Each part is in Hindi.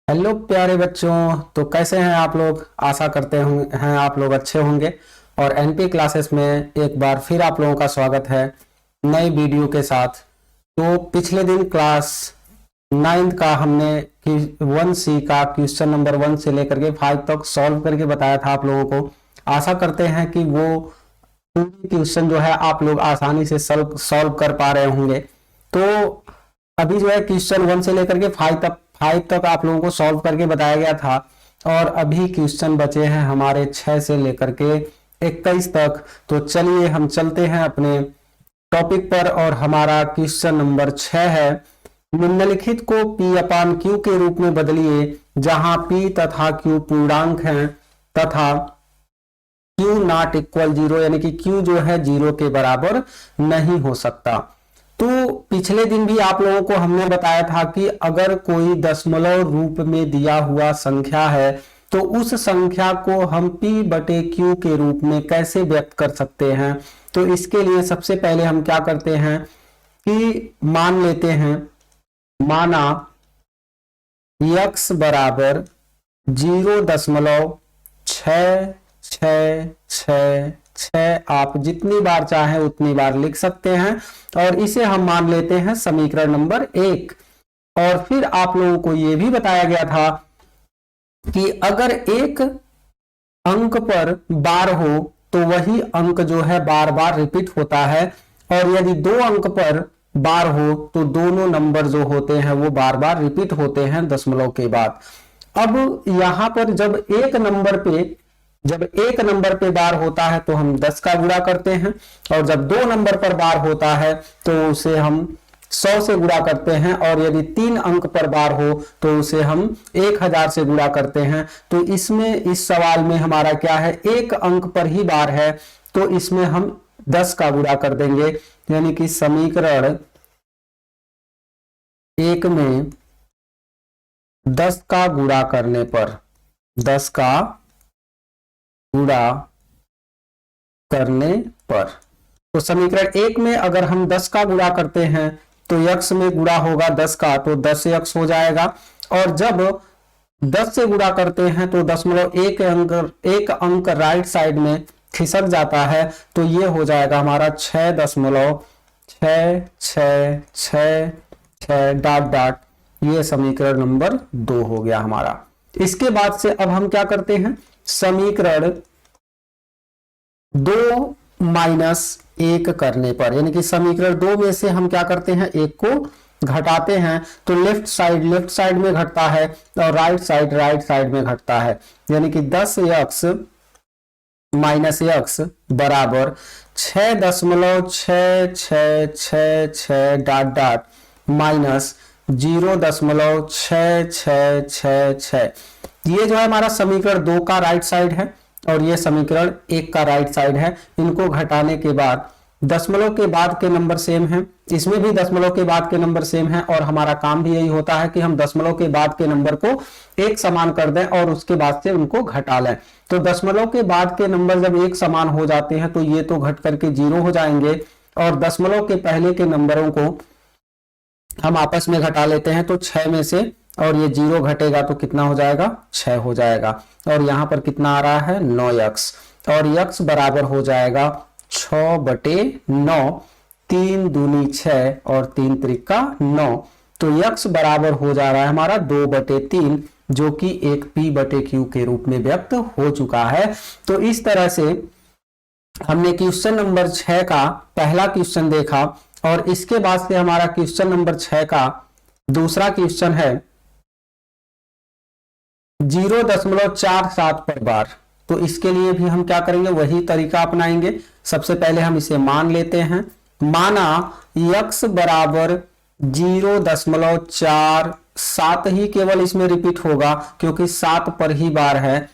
हेलो प्यारे बच्चों। तो कैसे हैं आप लोग? आशा करते हैं आप लोग अच्छे होंगे। और एनपी क्लासेस में एक बार फिर आप लोगों का स्वागत है नई वीडियो के साथ। तो पिछले दिन क्लास 9th का हमने 1C का क्वेश्चन नंबर 1 से लेकर के 5 तक सॉल्व करके बताया था आप लोगों को। आशा करते हैं कि वो पूरी क्वेश्चन जो है आप लोग आसानी से सॉल्व कर पा रहे होंगे। तो अभी जो है क्वेश्चन 1 से लेकर के 5 तक आप लोगों को सॉल्व करके बताया गया था। और अभी क्वेश्चन बचे हैं हमारे 6 से लेकर के 21 तक। तो चलिए हम चलते हैं अपने टॉपिक पर। और हमारा क्वेश्चन नंबर 6 है, निम्नलिखित को P अपान Q के रूप में बदलिए जहां P तथा Q पूर्णांक हैं तथा Q नॉट इक्वल 0 यानी कि Q जो है 0 के बराबर नहीं हो सकता। तो पिछले दिन भी आप लोगों को हमने बताया था कि अगर कोई दशमलव रूप में दिया हुआ संख्या है तो उस संख्या को हम P बटे Q के रूप में कैसे व्यक्त कर सकते हैं। तो इसके लिए सबसे पहले हम क्या करते हैं कि मान लेते हैं, माना x बराबर 0.66666, आप जितनी बार चाहें उतनी बार लिख सकते हैं। और इसे हम मान लेते हैं समीकरण नंबर 1। और फिर आप लोगों को यह भी बताया गया था कि अगर एक अंक पर बार हो तो वही अंक जो है बार बार रिपीट होता है, और यदि दो अंक पर बार हो तो दोनों नंबर जो होते हैं वो बार बार रिपीट होते हैं दशमलव के बाद। अब यहां पर जब एक नंबर पे बार होता है तो हम 10 का गुणा करते हैं, और जब दो नंबर पर बार होता है तो उसे हम 100 से गुणा करते हैं, और यदि 3 अंक पर बार हो तो उसे हम 1000 से गुणा करते हैं। तो इसमें इस सवाल में हमारा क्या है, एक अंक पर ही बार है तो इसमें हम 10 का गुणा कर देंगे। यानी कि समीकरण 1 में 10 का गुणा करने पर 10 का गुणा करने पर तो समीकरण 1 में अगर हम 10 का गुणा करते हैं तो x में गुणा होगा 10 का, तो 10x हो जाएगा। और जब 10 से गुणा करते हैं तो दशमलव एक अंक राइट साइड में खिसक जाता है, तो ये हो जाएगा हमारा 6.66666 डॉट डॉट। ये समीकरण नंबर 2 हो गया हमारा। इसके बाद से अब हम क्या करते हैं, समीकरण 2 माइनस 1 करने पर, यानी कि समीकरण 2 में से हम क्या करते हैं, 1 को घटाते हैं तो लेफ्ट साइड में घटता है और राइट साइड में घटता है। यानी कि 10x माइनस x बराबर 6.66666 डॉट डॉट माइनस 0.6666। ये जो है हमारा समीकरण 2 का राइट साइड है और ये समीकरण 1 का राइट साइड है। इनको घटाने के बाद दशमलव के बाद के नंबर सेम है, इसमें भी दशमलव के बाद के नंबर सेम है, और हमारा काम भी यही होता है कि हम दशमलव के बाद के नंबर को एक समान कर दें और उसके बाद से उनको घटा लें। तो दशमलव के बाद के नंबर जब एक समान हो जाते हैं तो ये तो घट करके 0 हो जाएंगे, और दशमलव के पहले के नंबरों को हम आपस में घटा लेते हैं तो 6 में से, और ये 0 घटेगा तो कितना हो जाएगा, 6 हो जाएगा। और यहां पर कितना आ रहा है, 9x, और x बराबर हो जाएगा 6/9, 3 दूनी 6 और 3 त्रिका 9। तो x बराबर हो जा रहा है हमारा 2/3, जो कि एक P बटे Q के रूप में व्यक्त हो चुका है। तो इस तरह से हमने क्वेश्चन नंबर 6 का पहला क्वेश्चन देखा, और इसके बाद से हमारा क्वेश्चन नंबर 6 का दूसरा क्वेश्चन है 0.47 पर बार। तो इसके लिए भी हम क्या करेंगे, वही तरीका अपनाएंगे। सबसे पहले हम इसे मान लेते हैं, माना x बराबर 0.47 ही केवल इसमें रिपीट होगा क्योंकि 7 पर ही बार है,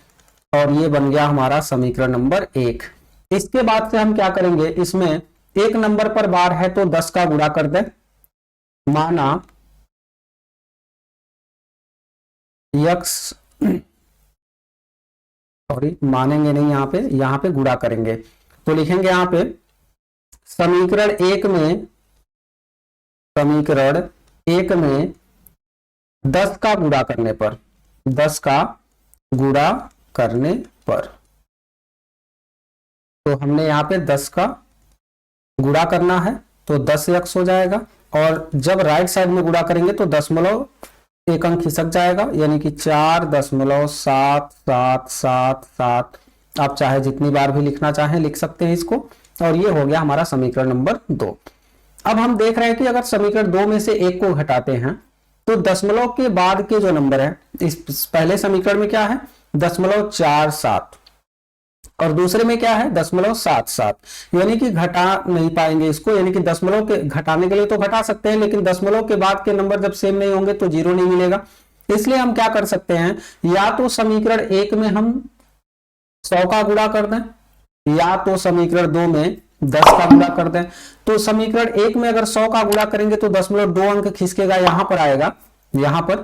और ये बन गया हमारा समीकरण नंबर 1। इसके बाद से हम क्या करेंगे, इसमें एक नंबर पर बार है तो 10 का गुणा कर दें। माना x, सॉरी मानेंगे नहीं, यहां पे गुणा करेंगे। तो लिखेंगे यहां पे समीकरण 1 में 10 का गुणा करने पर 10 का गुणा करने पर। तो हमने यहाँ पे 10 का गुणा करना है तो 10x हो जाएगा, और जब राइट साइड में गुणा करेंगे तो दशमलव एक अंक खिसक जाएगा, यानी कि 4.7777। आप चाहे जितनी बार भी लिखना चाहें लिख सकते हैं इसको, और ये हो गया हमारा समीकरण नंबर 2। अब हम देख रहे हैं कि अगर समीकरण 2 में से एक को घटाते हैं तो दशमलव के बाद के जो नंबर है, इस पहले समीकरण में क्या है 0.47 और दूसरे में क्या है 0.77, यानी कि घटा नहीं पाएंगे इसको, यानी कि दशमलव के घटाने के लिए तो घटा सकते हैं, लेकिन दशमलव के बाद के नंबर जब सेम नहीं होंगे तो जीरो नहीं मिलेगा। इसलिए हम क्या कर सकते हैं, या तो समीकरण 1 में हम 100 का गुणा कर दें, या तो समीकरण 2 में 10 का गुणा कर दें। तो समीकरण 1 में अगर 100 का गुणा करेंगे तो 0.2 अंक खिसकेगा, यहां पर आएगा, यहां पर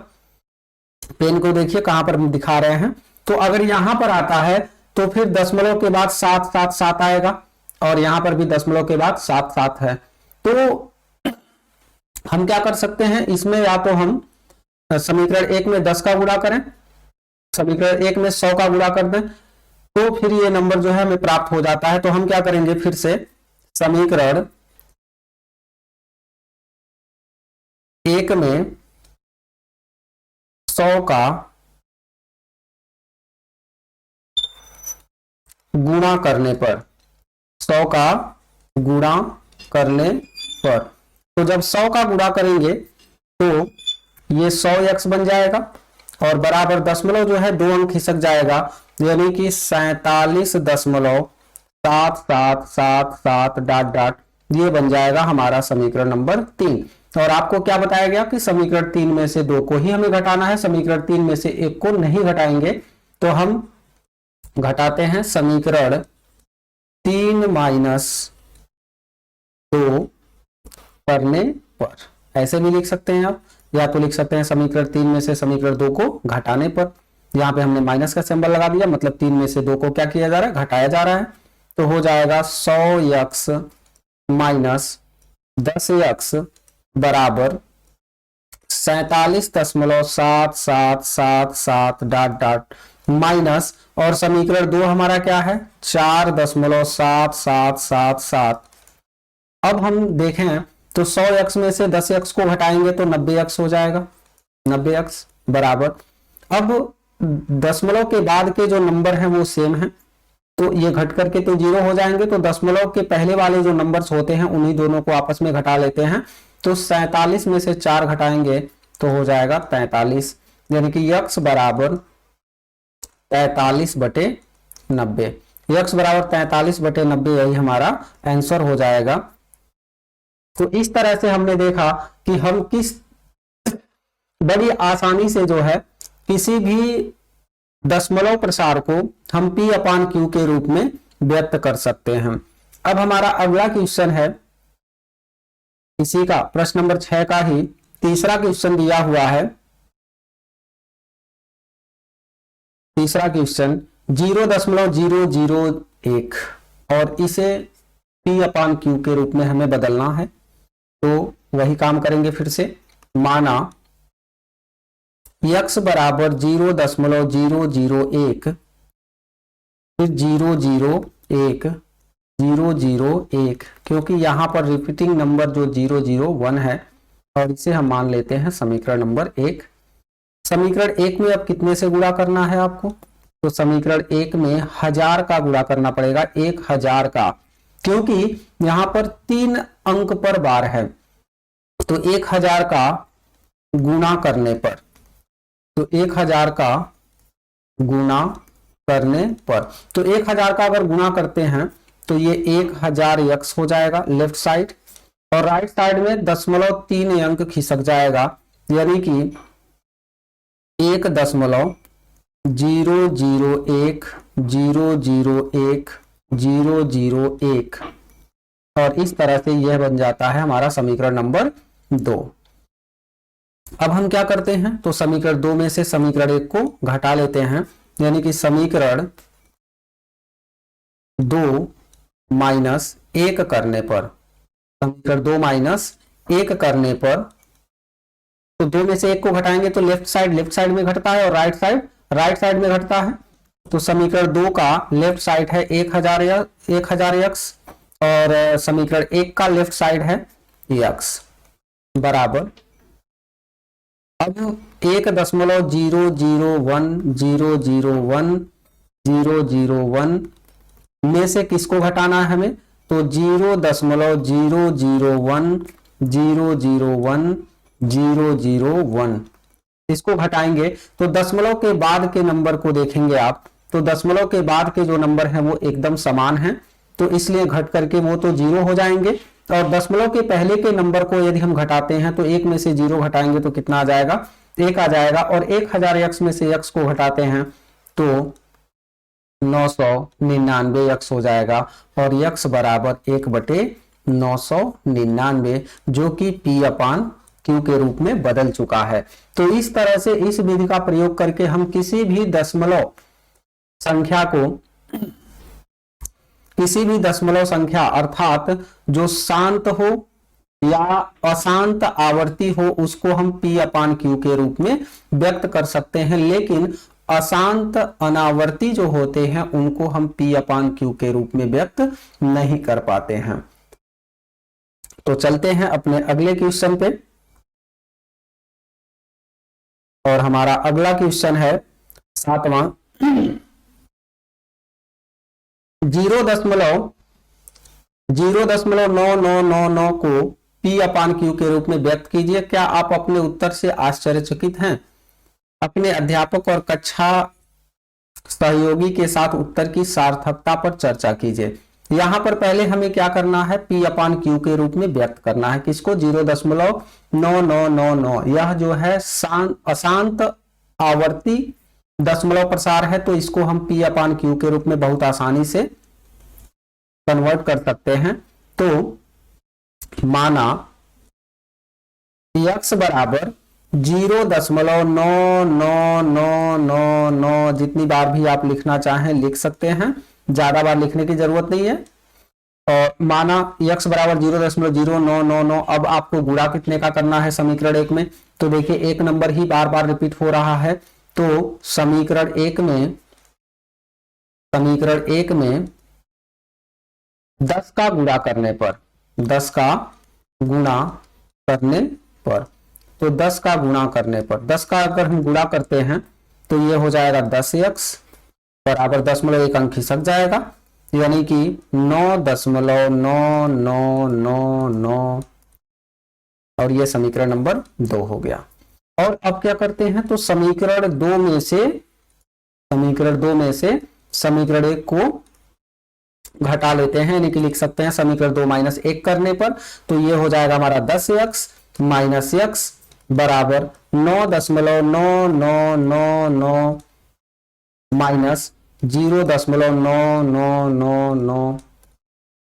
पेन को देखिए कहां पर दिखा रहे हैं, तो अगर यहां पर आता है तो फिर दशमलव के बाद 777 आएगा, और यहां पर भी दशमलव के बाद 77 है। तो हम क्या कर सकते हैं इसमें, या तो हम समीकरण 1 में 10 का गुणा करें, समीकरण 1 में 100 का गुणा कर दें, तो फिर ये नंबर जो है हमें प्राप्त हो जाता है। तो हम क्या करेंगे, फिर से समीकरण 1 में 100 का गुणा करने पर, 100 का गुणा करने पर, तो जब 100 का गुणा करेंगे तो ये 100x बन जाएगा, और बराबर दशमलव जो है 2 अंक खिसक जाएगा, यानी कि 47.7777 डॉट डॉट, ये बन जाएगा हमारा समीकरण नंबर 3। और आपको क्या बताया गया कि समीकरण 3 में से 2 को ही हमें घटाना है, समीकरण 3 में से 1 को नहीं घटाएंगे। तो हम घटाते हैं समीकरण 3 माइनस 2 करने पर, ऐसे भी लिख सकते हैं आप, या तो लिख सकते हैं समीकरण 3 में से समीकरण 2 को घटाने पर। यहां पे हमने माइनस का सिंबल लगा दिया, मतलब 3 में से 2 को क्या किया जा रहा है, घटाया जा रहा है। तो हो जाएगा 100x माइनस 10x बराबर 47.7777 डॉट डॉट माइनस, और समीकरण 2 हमारा क्या है 4.7777। अब हम देखें तो 100x में से 10x को घटाएंगे तो 90x हो जाएगा, 90x बराबर, अब दशमलव के बाद के जो नंबर हैं वो सेम हैं, तो ये घट करके तो जीरो हो जाएंगे, तो दशमलव के पहले वाले जो नंबर्स होते हैं उन्हीं दोनों को आपस में घटा लेते हैं। तो 47 में से 4 घटाएंगे तो हो जाएगा 45, यानी कि x बराबर 43/90, x बराबर 43/90, यही हमारा आंसर हो जाएगा। तो इस तरह से हमने देखा कि हम किस बड़ी आसानी से जो है किसी भी दशमलव प्रसार को हम P/Q के रूप में व्यक्त कर सकते हैं। अब हमारा अगला क्वेश्चन है, इसी का प्रश्न नंबर 6 का ही तीसरा क्वेश्चन दिया हुआ है। तीसरा क्वेश्चन 0.001 और इसे P/Q के रूप में हमें बदलना है, तो वही काम करेंगे फिर से। माना x बराबर 0.001, फिर 001, 001, क्योंकि यहां पर रिपीटिंग नंबर जो 001 है, और इसे हम मान लेते हैं समीकरण नंबर 1। समीकरण 1 में अब कितने से गुणा करना है आपको, तो समीकरण 1 में 1000 का गुणा करना पड़ेगा, 1000 का, क्योंकि यहां पर 3 अंक पर बार है, तो 1000 का गुणा करने पर, तो 1000 का गुणा करने पर, तो 1000 का अगर गुणा करते हैं तो ये 1000x हो जाएगा लेफ्ट साइड, और राइट साइड में 0.3 अंक खिसक जाएगा, यानी कि 1.001 और इस तरह से यह बन जाता है हमारा समीकरण नंबर 2। अब हम क्या करते हैं, तो समीकरण 2 में से समीकरण 1 को घटा लेते हैं, यानी कि समीकरण 2 माइनस 1 करने पर, समीकरण 2 माइनस 1 करने पर तो 2 में से 1 को घटाएंगे तो लेफ्ट साइड में घटता है और राइट साइड में घटता है। तो समीकरण 2 का लेफ्ट साइड है 1000 यक्स और समीकरण 1 का लेफ्ट साइड है यक्स बराबर, अब 1.001 में से किसको घटाना है हमें, तो 0.001 इसको घटाएंगे तो दशमलव के बाद के नंबर को देखेंगे आप, तो दशमलव के बाद के जो नंबर हैं वो एकदम समान हैं, तो इसलिए घट करके वो तो 0 हो जाएंगे। और दशमलव के पहले के नंबर को यदि हम घटाते हैं तो 1 में से 0 घटाएंगे तो कितना आ जाएगा, 1 आ जाएगा। और 1000 यक्स में से यक्स को घटाते हैं तो 999 यक्स हो जाएगा और यक्स बराबर 1/999 जो कि P/Q के रूप में बदल चुका है। तो इस तरह से इस विधि का प्रयोग करके हम किसी भी दशमलव संख्या अर्थात जो शांत हो या अशांत आवर्ती हो उसको हम P/Q के रूप में व्यक्त कर सकते हैं, लेकिन अशांत अनावर्ती जो होते हैं उनको हम P/Q के रूप में व्यक्त नहीं कर पाते हैं। तो चलते हैं अपने अगले क्वेश्चन पे, और हमारा अगला क्वेश्चन है 7वां। 0.9999 को P/Q के रूप में व्यक्त कीजिए। क्या आप अपने उत्तर से आश्चर्यचकित हैं? अपने अध्यापक और कक्षा सहयोगी के साथ उत्तर की सार्थकता पर चर्चा कीजिए। यहां पर पहले हमें क्या करना है, P/Q के रूप में व्यक्त करना है। किसको? 0.9999। यह जो है अशांत आवर्ती दशमलव प्रसार है, तो इसको हम P/Q के रूप में बहुत आसानी से कन्वर्ट कर सकते हैं। तो माना x बराबर 0.99999, जितनी बार भी आप लिखना चाहें लिख सकते हैं, ज्यादा बार लिखने की जरूरत नहीं है। और माना x बराबर 0.0999। अब आपको गुणा कितने का करना है समीकरण 1 में, तो देखिए एक नंबर ही बार बार रिपीट हो रहा है, तो समीकरण 1 में 10 का गुणा करने पर, 10 का गुणा करने पर, तो 10 का गुणा करने पर 10 का अगर हम गुणा करते हैं तो ये हो जाएगा 10x बराबर 0.1 अंक खिसक जाएगा, यानी कि 9.9999, और ये समीकरण नंबर 2 हो गया। और अब क्या करते हैं, तो समीकरण 2 में से समीकरण 1 को घटा लेते हैं, यानी कि लिख सकते हैं समीकरण 2 - 1 करने पर, तो ये हो जाएगा हमारा 10x माइनस x बराबर 9.9999 माइनस 0.9999।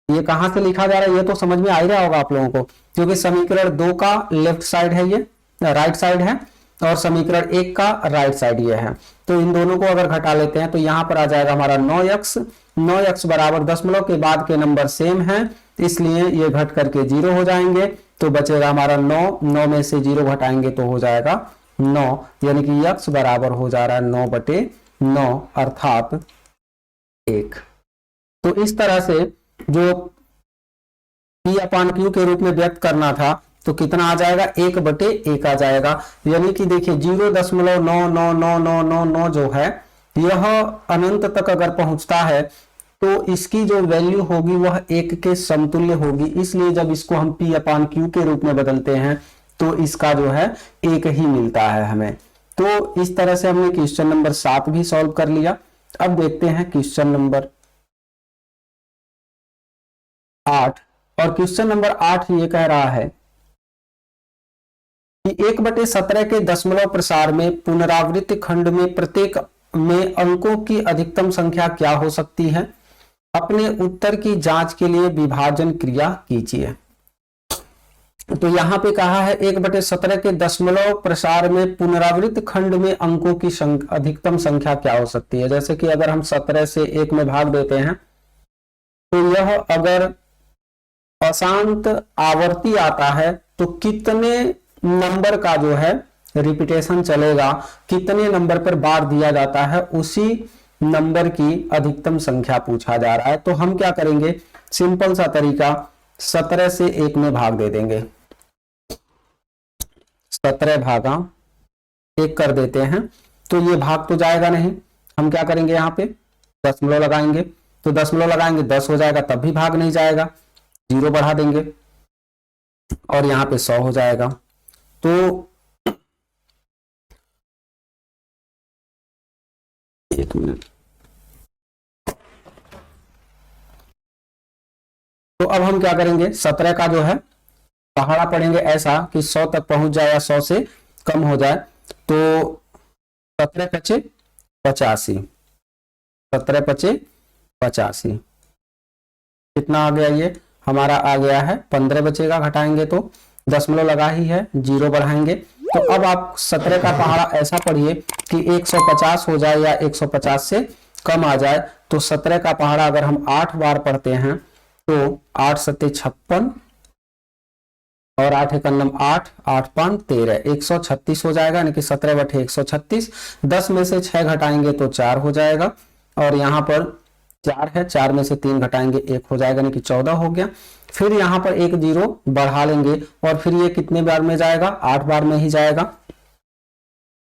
ये कहां से लिखा जा रहा है ये तो समझ में आ ही रहा होगा आप लोगों को, क्योंकि समीकरण 2 का लेफ्ट साइड है, ये राइट साइड है, और समीकरण 1 का राइट साइड ये है। तो इन दोनों को अगर घटा लेते हैं तो यहां पर आ जाएगा हमारा 9x बराबर दशमलव के बाद के नंबर सेम है, इसलिए ये घट करके 0 हो जाएंगे, तो बचेगा हमारा 9 में से 0 घटाएंगे तो हो जाएगा 9, यानी कि x बराबर हो जा रहा है 9/9 अर्थात 1। तो इस तरह से जो P/Q के रूप में व्यक्त करना था तो कितना आ जाएगा, 1/1 आ जाएगा, यानी कि देखिए 0.999999 जो है यह अनंत तक अगर पहुंचता है तो इसकी जो वैल्यू होगी वह 1 के समतुल्य होगी, इसलिए जब इसको हम P/Q के रूप में बदलते हैं तो इसका जो है 1 ही मिलता है हमें। तो इस तरह से हमने क्वेश्चन नंबर 7 भी सॉल्व कर लिया। अब देखते हैं क्वेश्चन नंबर 8, और क्वेश्चन नंबर 8 ये कह रहा है कि 1/17 के दशमलव प्रसार में पुनरावृत्त खंड में प्रत्येक में अंकों की अधिकतम संख्या क्या हो सकती है? अपने उत्तर की जांच के लिए विभाजन क्रिया कीजिए। तो यहां पे कहा है 1/17 के दशमलव प्रसार में पुनरावृत्त खंड में अंकों की अधिकतम संख्या क्या हो सकती है। जैसे कि अगर हम 17 से 1 में भाग देते हैं तो यह अगर अशांत आवर्ती आता है तो कितने नंबर का जो है रिपीटेशन चलेगा, कितने नंबर पर बार दिया जाता है, उसी नंबर की अधिकतम संख्या पूछा जा रहा है। तो हम क्या करेंगे, सिंपल सा तरीका, 17 से 1 में भाग दे देंगे, 17 भागा 1 कर देते हैं। तो ये भाग तो जाएगा नहीं, हम क्या करेंगे, यहाँ पे दशमलव लगाएंगे, तो दशमलव लगाएंगे 10 हो जाएगा, तब भी भाग नहीं जाएगा, 0 बढ़ा देंगे और यहाँ पे 100 हो जाएगा। तो एक मिनट, तो अब हम क्या करेंगे, 17 का जो है पहाड़ा पढ़ेंगे ऐसा कि 100 तक पहुंच जाए या 100 से कम हो जाए। तो 17 पचे 85, 17 पचे 85, कितना आ गया, ये हमारा आ गया है 15 बचेगा, घटाएंगे तो दशमलव लगा ही है, 0 बढ़ाएंगे। तो अब आप 17 का पहाड़ा ऐसा पढ़िए कि 150 हो जाए या 150 से कम आ जाए। तो 17 का पहाड़ा अगर हम 8 बार पढ़ते हैं तो 8 सत्ते 56 और 8 एकन्नम 8, 8 पांच 13, 136 हो जाएगा, यानी कि 17 बटे 136। 10 में से 6 घटाएंगे तो 4 हो जाएगा, और यहाँ पर 4 है, 4 में से 3 घटाएंगे 1 हो जाएगा, यानी कि 14 हो गया। फिर यहाँ पर एक 0 बढ़ा लेंगे और फिर ये कितने बार में जाएगा, 8 बार में ही जाएगा,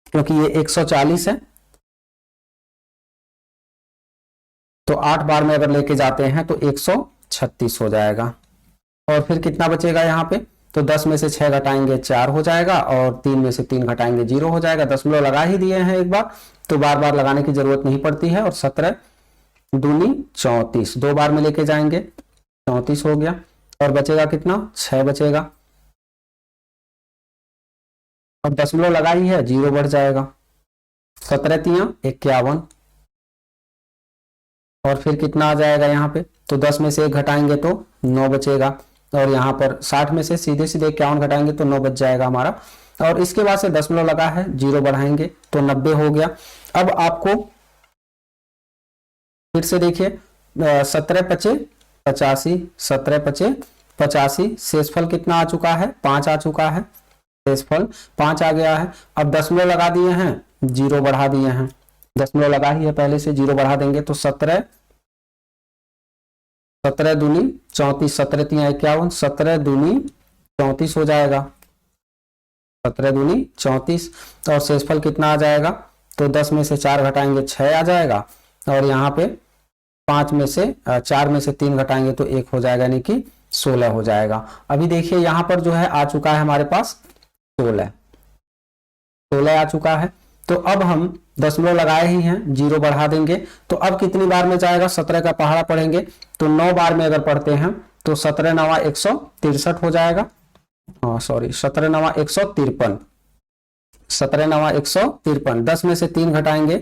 क्योंकि ये 140 है। तो 8 बार में अगर लेके जाते हैं तो 136 हो जाएगा। और फिर कितना बचेगा यहाँ पे, तो 10 में से 6 घटाएंगे 4 हो जाएगा, और 3 में से 3 घटाएंगे 0 हो जाएगा। दशमलव लगा ही दिए हैं एक बार, तो बार बार लगाने की जरूरत नहीं पड़ती है। और 17 दूनी 34, 2 बार में लेके जाएंगे, 34 हो गया, और बचेगा कितना, 6 बचेगा। अब दशमलव लगा ही है, 0 बढ़ जाएगा, 17 तिया 51, और फिर कितना आ जाएगा यहाँ पे, तो 10 में से 1 घटाएंगे तो 9 बचेगा, और यहाँ पर 60 में से सीधे सीधे 51 घटाएंगे तो 9 बच जाएगा हमारा। और इसके बाद से दशमलव लगा है, 0 बढ़ाएंगे तो 90 हो गया। अब आपको फिर से देखिए, 17 पचे 85, 17 पचे 85, शेषफल कितना आ चुका है, 5 आ चुका है, शेषफल 5 आ गया है। अब दशमलव लगा दिए हैं, 0 बढ़ा दिए हैं, दशमलव लगा ही है पहले से, 0 बढ़ा देंगे तो 17 दूनी 34, 17 तिया 51, 17 दूनी 34 हो जाएगा, 17 दूनी 34। और शेषफल कितना आ जाएगा, तो 10 में से 4 घटाएंगे 6 आ जाएगा, और यहाँ पे 5 में से 4 में से 3 घटाएंगे तो 1 हो जाएगा, यानी कि 16 हो जाएगा। अभी देखिए यहाँ पर जो है आ चुका है हमारे पास 16 आ चुका है। तो अब हम दशमलव लगाए ही हैं, 0 बढ़ा देंगे, तो अब कितनी बार में जाएगा, 17 का पहाड़ा पढ़ेंगे तो 9 बार में अगर पढ़ते हैं तो 17 नवा 163 हो जाएगा, सॉरी 17 नवा 153, 17 नवा 153, 10 में से 3 घटाएंगे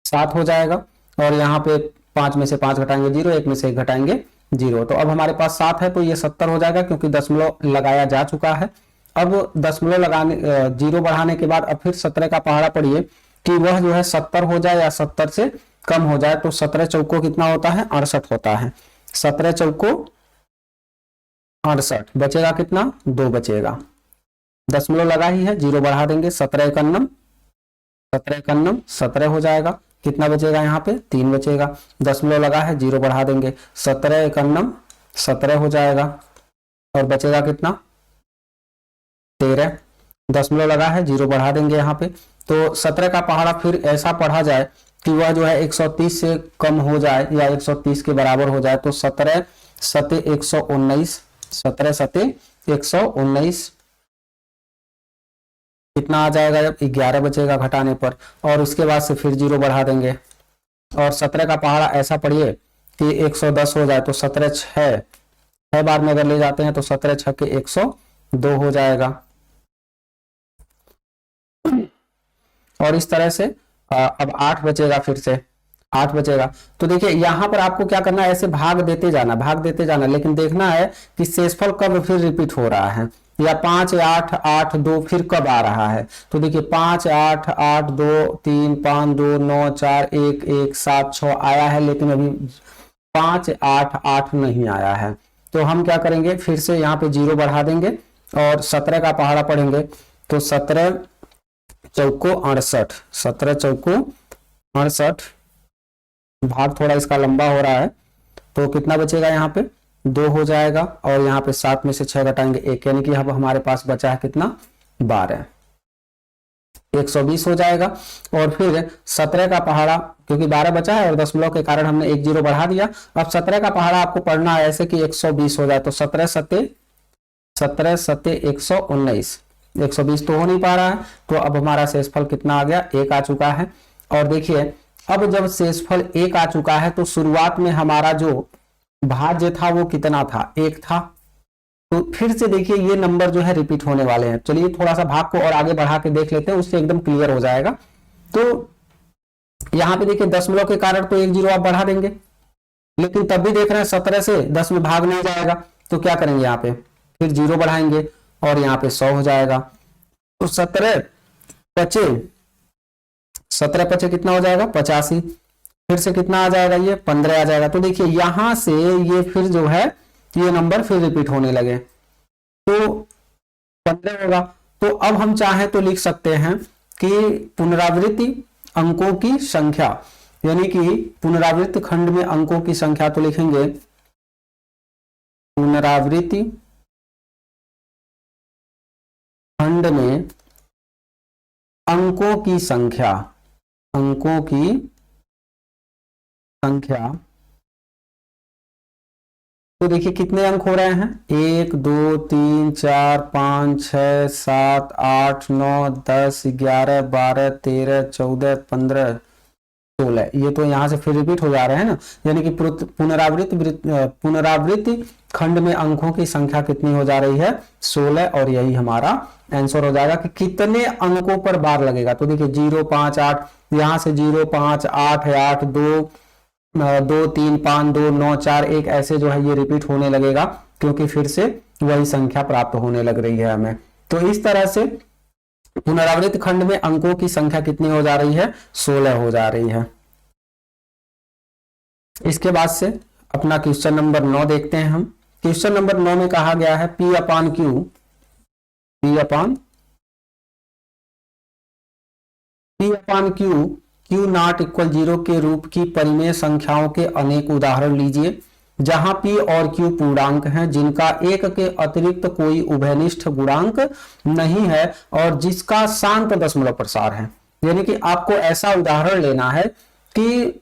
7 हो जाएगा, और यहाँ पे 5 में से 5 घटाएंगे 0, 1 में से 1 घटाएंगे 0। तो अब हमारे पास 7 है, तो ये 70 हो जाएगा, क्योंकि दशमलव लगाया जा चुका है। अब दशमलव लगाने 0 बढ़ाने के बाद अब फिर 17 का पहाड़ा पढ़िए कि वह जो है 70 हो जाए या 70 से कम हो जाए। तो 17 चौको कितना होता है, 68 होता है, 17 चौको 68, बचेगा कितना, 2 बचेगा, दशमलव लगा ही है, 0 बढ़ा देंगे, 17 एकन्नम 17 हो जाएगा, कितना बचेगा यहाँ पे, 3 बचेगा, दशमलव लगा है, 0 बढ़ा देंगे, 17 एकन्नम 17 हो जाएगा, और बचेगा कितना, 13, दशमलव लगा है, 0 बढ़ा देंगे यहाँ पे। तो 17 का पहाड़ा फिर ऐसा पढ़ा जाए कि वह जो है 130 से कम हो जाए या 130 के बराबर हो जाए। तो 17 सते 119, 17 सते 119 कितना आ जाएगा, जब 11 बचेगा घटाने पर, और उसके बाद से फिर 0 बढ़ा देंगे। और 17 का पहाड़ा ऐसा पढ़िए कि 110 हो जाए, तो 17 6 बार में अगर ले जाते हैं तो 17 6 के 102 हो जाएगा। और इस तरह से अब 8 बचेगा, फिर से 8 बचेगा। तो देखिए यहाँ पर आपको क्या करना है, ऐसे भाग देते जाना, लेकिन देखना है कि शेषफल कब फिर रिपीट हो रहा है, या 5 8 8 2 फिर कब आ रहा है। तो देखिए 5 8 8 2 3 5 2 9 4 1 1 7 6 आया है, लेकिन अभी 5 8 8 नहीं आया है। तो हम क्या करेंगे, फिर से यहाँ पे 0 बढ़ा देंगे, और 17 का पहाड़ा पढ़ेंगे तो 17 चौको 68, 17 चौको 68, भाग थोड़ा इसका लंबा हो रहा है तो कितना बचेगा, यहाँ पे 2 हो जाएगा और यहाँ पे 7 में से 6 घटाएंगे 1, यानी कि अब हमारे पास बचा है कितना, 12, 120 हो जाएगा। और फिर 17 का पहाड़ा, क्योंकि 12 बचा है और दशमलव के कारण हमने 1 0 बढ़ा दिया, अब 17 का पहाड़ा आपको पढ़ना है ऐसे कि 120 हो जाए, तो 17 सत्ते 119, 120 तो हो नहीं पा रहा है, तो अब हमारा शेषफल कितना आ गया, 1 आ चुका है। और देखिए अब जब शेषफल 1 आ चुका है तो शुरुआत में हमारा जो भाज्य था वो कितना था, 1 था, तो फिर से देखिए ये नंबर जो है रिपीट होने वाले हैं। चलिए थोड़ा सा भाग को और आगे बढ़ा के देख लेते हैं, उससे एकदम क्लियर हो जाएगा। तो यहाँ पे देखिए दशमलव के कारण तो 1 0 आप बढ़ा देंगे, लेकिन तब भी देख रहे हैं 17 से 10 में भाग नहीं जाएगा, तो क्या करेंगे, यहाँ पे फिर 0 बढ़ाएंगे और यहाँ पे 100 हो जाएगा। तो 17 पचे कितना हो जाएगा, 85, फिर से कितना आ जाएगा, ये 15 आ जाएगा। तो देखिए यहां से ये फिर जो है ये नंबर फिर रिपीट होने लगे, तो 15 होगा। तो अब हम चाहे तो लिख सकते हैं कि पुनरावृत्ति अंकों की संख्या, यानी कि पुनरावृत्ति खंड में अंकों की संख्या, तो लिखेंगे पुनरावृत्ति खंड में अंकों की संख्या, अंकों की संख्या, तो देखिए कितने अंक हो रहे हैं, 1 2 3 4 5 6 7 8 9 10 11 12 13 14 15 16, ये तो यहां से फिर रिपीट हो जा रहे हैं ना, यानी कि पुनरावृत्ति खंड में अंकों की संख्या कितनी हो जा रही है, 16, और यही हमारा आंसर हो जाएगा कि कितने अंकों पर बार लगेगा। तो देखिए 0 5 8, यहां से 0 5 8 है, 8 2 2 3 5 2 9 4 1, ऐसे जो है ये रिपीट होने लगेगा, क्योंकि फिर से वही संख्या प्राप्त होने लग रही है हमें। तो इस तरह से पुनरावृत्त खंड में अंकों की संख्या कितनी हो जा रही है, 16 हो जा रही है। इसके बाद से अपना क्वेश्चन नंबर 9 देखते हैं हम। क्वेश्चन नंबर 9 में कहा गया है P upon Q not equal 0 के रूप की परिमेय संख्याओं के अनेक उदाहरण लीजिए, जहां P और Q पूर्णांक हैं जिनका 1 के अतिरिक्त कोई उभयनिष्ठ गुणांक नहीं है और जिसका शांत दशमलव प्रसार है। यानी कि आपको ऐसा उदाहरण लेना है कि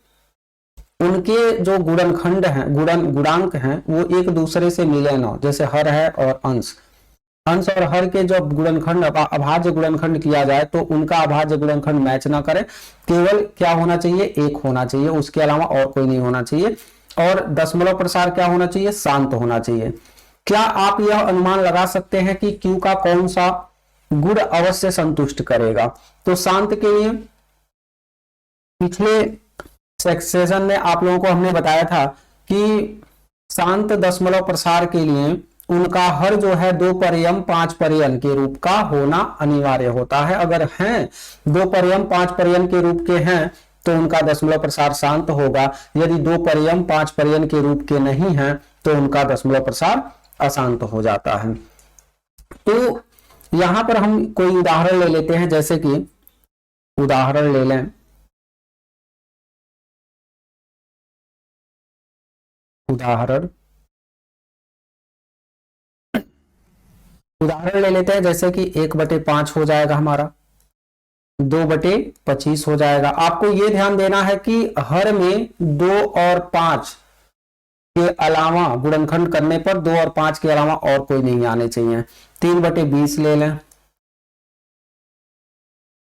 उनके जो गुणनखंड हैं, गुणांक हैं, वो एक दूसरे से मिले ना, जैसे हर है और अंश और हर के जो गुणनखंड अभाज्य गुणनखंड किया जाए तो उनका अभाज्य गुणनखंड मैच ना करे, केवल क्या होना चाहिए, 1 होना चाहिए, उसके अलावा और कोई नहीं होना चाहिए। और दशमलव प्रसार क्या होना चाहिए, शांत होना चाहिए। क्या आप यह अनुमान लगा सकते हैं कि Q का कौन सा गुण अवश्य संतुष्ट करेगा? तो शांत के लिए पिछले सेक्शन में आप लोगों को हमने बताया था कि शांत दशमलव प्रसार के लिए उनका हर जो है 2 परियम 5 परियन के रूप का होना अनिवार्य होता है। अगर हैं 2 परियम 5 परियन के रूप के हैं तो उनका दशमलव प्रसार शांत होगा, यदि 2 परियम 5 परियन के रूप के नहीं हैं तो उनका दशमलव प्रसार अशांत हो जाता है। तो यहां पर हम कोई उदाहरण ले लेते हैं, जैसे कि उदाहरण ले लें, उदाहरण ले लेते हैं, जैसे कि 1/5 हो जाएगा हमारा, 2/25 हो जाएगा। आपको ये ध्यान देना है कि हर में 2 और 5 के अलावा गुणनखंड करने पर 2 और 5 के अलावा और कोई नहीं आने चाहिए। 3/20 ले लें,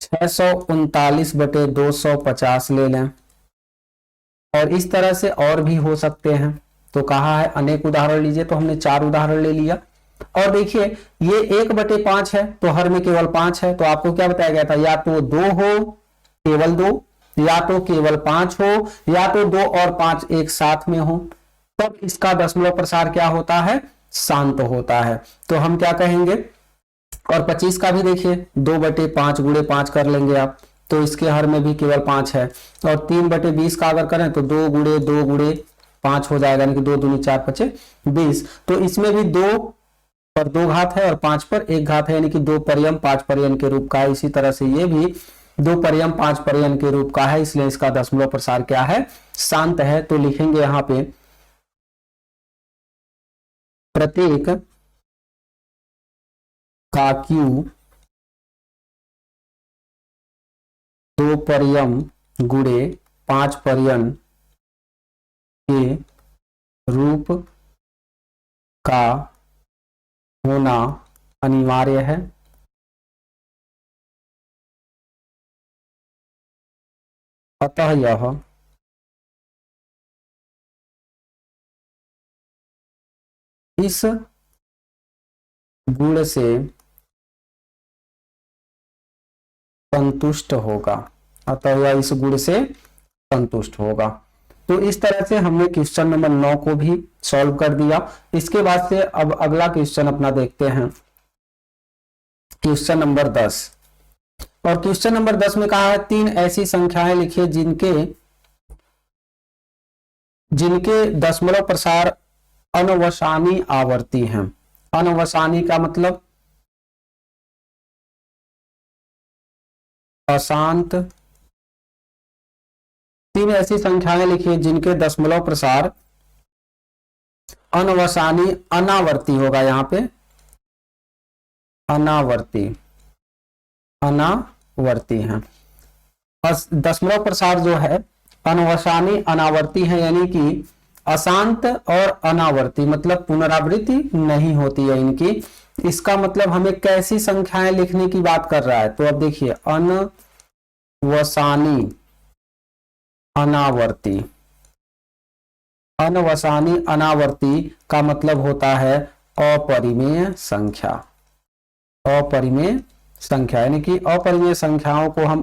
639/250 ले लें, और इस तरह से और भी हो सकते हैं। तो कहा है अनेक उदाहरण लीजिए, तो हमने 4 उदाहरण ले लिया। और देखिए ये 1/5 है तो हर में केवल 5 है, तो आपको क्या बताया गया था, या तो 2 हो केवल 2, या तो केवल 5 हो, या तो 2 और 5 एक साथ में हो, तब इसका दशमलव प्रसार क्या होता है, शांत होता है। तो हम क्या कहेंगे, और 25 का भी देखिए 2/5 गुणे 5 कर लेंगे आप, तो इसके हर में भी केवल 5 है। और 3/20 का अगर करें तो 2 गुणे 2 गुणे 5 हो जाएगा, यानी कि 2 दूनी 4 5 20। तो इसमें भी 2 और 2 घात है और 5 पर 1 घात है, यानी कि 2 परियम 5 परियन के रूप का है। इसी तरह से ये भी 2 परियम 5 परियन के रूप का है, इसलिए इसका दशमलव प्रसार क्या है, शांत है। तो लिखेंगे यहाँ पे प्रत्येक का Q 2 परियम गुणे 5 परियन के रूप का होना अनिवार्य है। अतः यह इस गुण से संतुष्ट होगा। अतः यह इस गुण से संतुष्ट होगा। तो इस तरह से हमने क्वेश्चन नंबर 9 को भी सॉल्व कर दिया। इसके बाद से अब अगला क्वेश्चन अपना देखते हैं, क्वेश्चन नंबर 10। और क्वेश्चन नंबर 10 में कहा है 3 ऐसी संख्याएं लिखिए जिनके दशमलव प्रसार अनवसानी आवर्ती हैं। अनवसानी का मतलब अशांत। 3 ऐसी संख्याएं लिखिए जिनके दशमलव प्रसार अनवसानी, अनावर्ती होगा यहाँ पे, अनावर्ती हैं। दशमलव प्रसार जो है अनवसानी अनावर्ती है, यानी कि अशांत और अनावर्ती मतलब पुनरावृत्ति नहीं होती है इनकी। इसका मतलब हमें कैसी संख्याएं लिखने की बात कर रहा है। तो अब देखिए अनवसानी अनावर्ती, अनवसानी अनावर्ती का मतलब होता है अपरिमेय संख्या। अपरिमेय संख्या यानी कि अपरिमेय संख्याओं को हम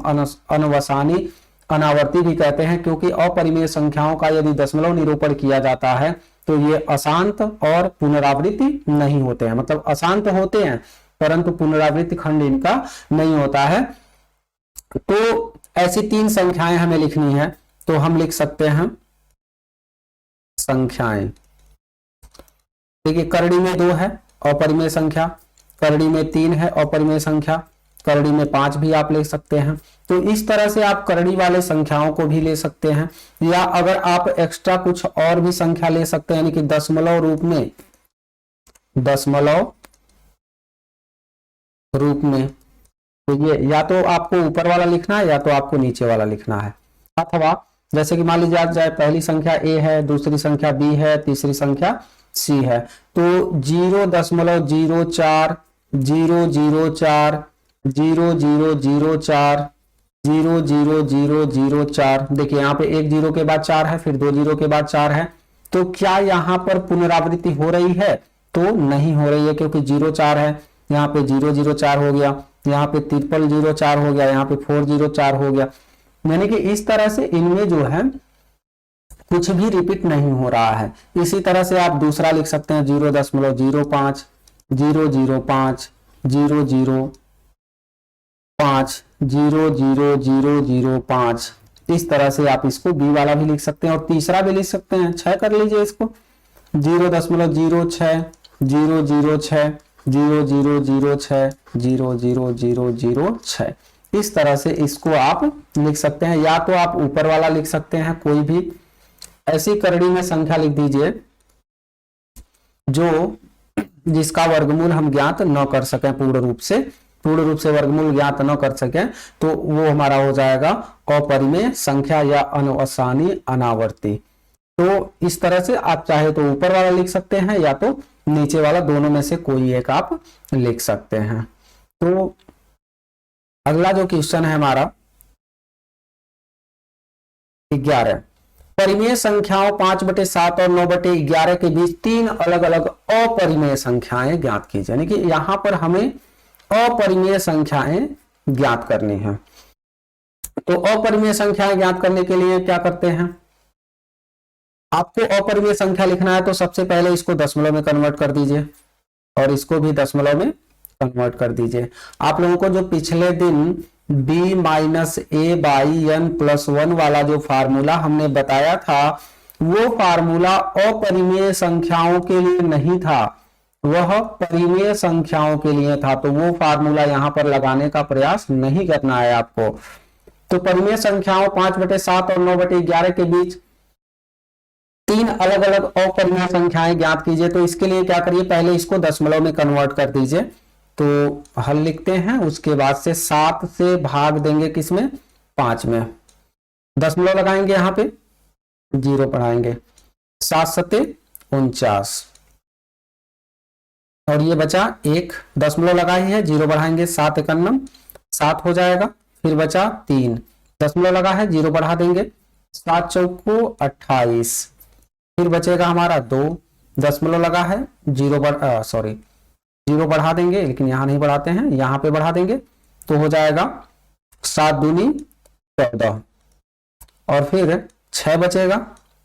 अनवसानी अनावर्ती भी कहते हैं, क्योंकि अपरिमेय संख्याओं का यदि दशमलव निरूपण किया जाता है तो ये अशांत और पुनरावृत्ति नहीं होते हैं। मतलब अशांत होते हैं परंतु पुनरावृत्ति खंड इनका नहीं होता है। तो ऐसी 3 संख्याएं हमें लिखनी है, तो हम लिख सकते हैं संख्याएं। देखिए करड़ी में 2 है अपरिमेय संख्या, करड़ी में 3 है अपरिमेय संख्या, करड़ी में 5 भी आप ले सकते हैं। तो इस तरह से आप करड़ी वाले संख्याओं को भी ले सकते हैं, या अगर आप एक्स्ट्रा कुछ और भी संख्या ले सकते हैं, यानी कि दशमलव रूप में, दशमलव रूप में। तो ये या तो आपको ऊपर वाला लिखना है या तो आपको नीचे वाला लिखना है। अथवा जैसे कि मान लीजिए जाए पहली संख्या A है, दूसरी संख्या B है, तीसरी संख्या C है, तो 0.04 004 0004 00004। देखिए यहाँ पे 1 0 के बाद 4 है, फिर 2 0 के बाद 4 है। तो क्या यहाँ पर पुनरावृत्ति हो रही है? तो नहीं हो रही है, क्योंकि 0 4 है, यहाँ पे 004 हो गया, यहाँ पे 0004 हो गया, यहाँ पे 404 हो गया। यानी कि इस तरह से इनमें जो है कुछ भी रिपीट नहीं हो रहा है। इसी तरह से आप दूसरा लिख सकते हैं 0.05 005 005 00005। इस तरह से आप इसको बी वाला भी लिख सकते हैं और तीसरा भी लिख सकते हैं। 6 कर लीजिए इसको 0.06 006 0006 00006। इस तरह से इसको आप लिख सकते हैं। या तो आप ऊपर वाला लिख सकते हैं, कोई भी ऐसी करड़ी में संख्या लिख दीजिए जो जिसका वर्गमूल हम ज्ञात न कर सकें, पूर्ण रूप से वर्गमूल ज्ञात न कर सकें, तो वो हमारा हो जाएगा अपरिमेय संख्या या अनवसानी अनावर्ती। तो इस तरह से आप चाहे तो ऊपर वाला लिख सकते हैं या तो नीचे वाला, दोनों में से कोई एक आप लिख सकते हैं। तो अगला जो क्वेश्चन है हमारा 11, परिमेय संख्याओं 5/7 और 9/11 के बीच 3 अलग अलग अपरिमेय संख्याएं ज्ञात कीजिए। यानी कि यहां पर हमें अपरिमेय संख्याएं ज्ञात करनी है। तो अपरिमेय संख्याएं ज्ञात करने के लिए क्या करते हैं, आपको अपरिमेय संख्या लिखना है तो सबसे पहले इसको दशमलव में कन्वर्ट कर दीजिए और इसको भी दशमलव में कन्वर्ट कर दीजिए। आप लोगों को जो पिछले दिन b-a/n+1 वाला जो फार्मूला हमने बताया था, वो फार्मूला अपरिमेय संख्याओं के लिए नहीं था, वह परिमेय संख्याओं के लिए था, तो वो फार्मूला यहां पर लगाने का प्रयास नहीं करना है आपको। तो परिमेय संख्याओं 5/7 और 9/11 के बीच तीन अलग अलग अपरिमेय संख्याएं ज्ञात कीजिए। तो इसके लिए क्या करिए, पहले इसको दशमलव में कन्वर्ट कर दीजिए। तो हल लिखते हैं, उसके बाद से 7 से भाग देंगे किसमें, 5 में, दशमलव लगाएंगे, यहाँ पे 0 बढ़ाएंगे, 7 सत्ते 49, और ये बचा 1, दशमलव लगाई है, 0 बढ़ाएंगे, 7 51, 7 हो जाएगा। फिर बचा 3, दशमलव लगा है, 0 बढ़ा देंगे, 7 चौको 28, फिर बचेगा हमारा 2, दशमलव लगा है, 0 बढ़ा देंगे, लेकिन यहां नहीं बढ़ाते हैं, यहां पे बढ़ा देंगे, तो हो जाएगा 7 दूनी 14, और फिर 6 बचेगा,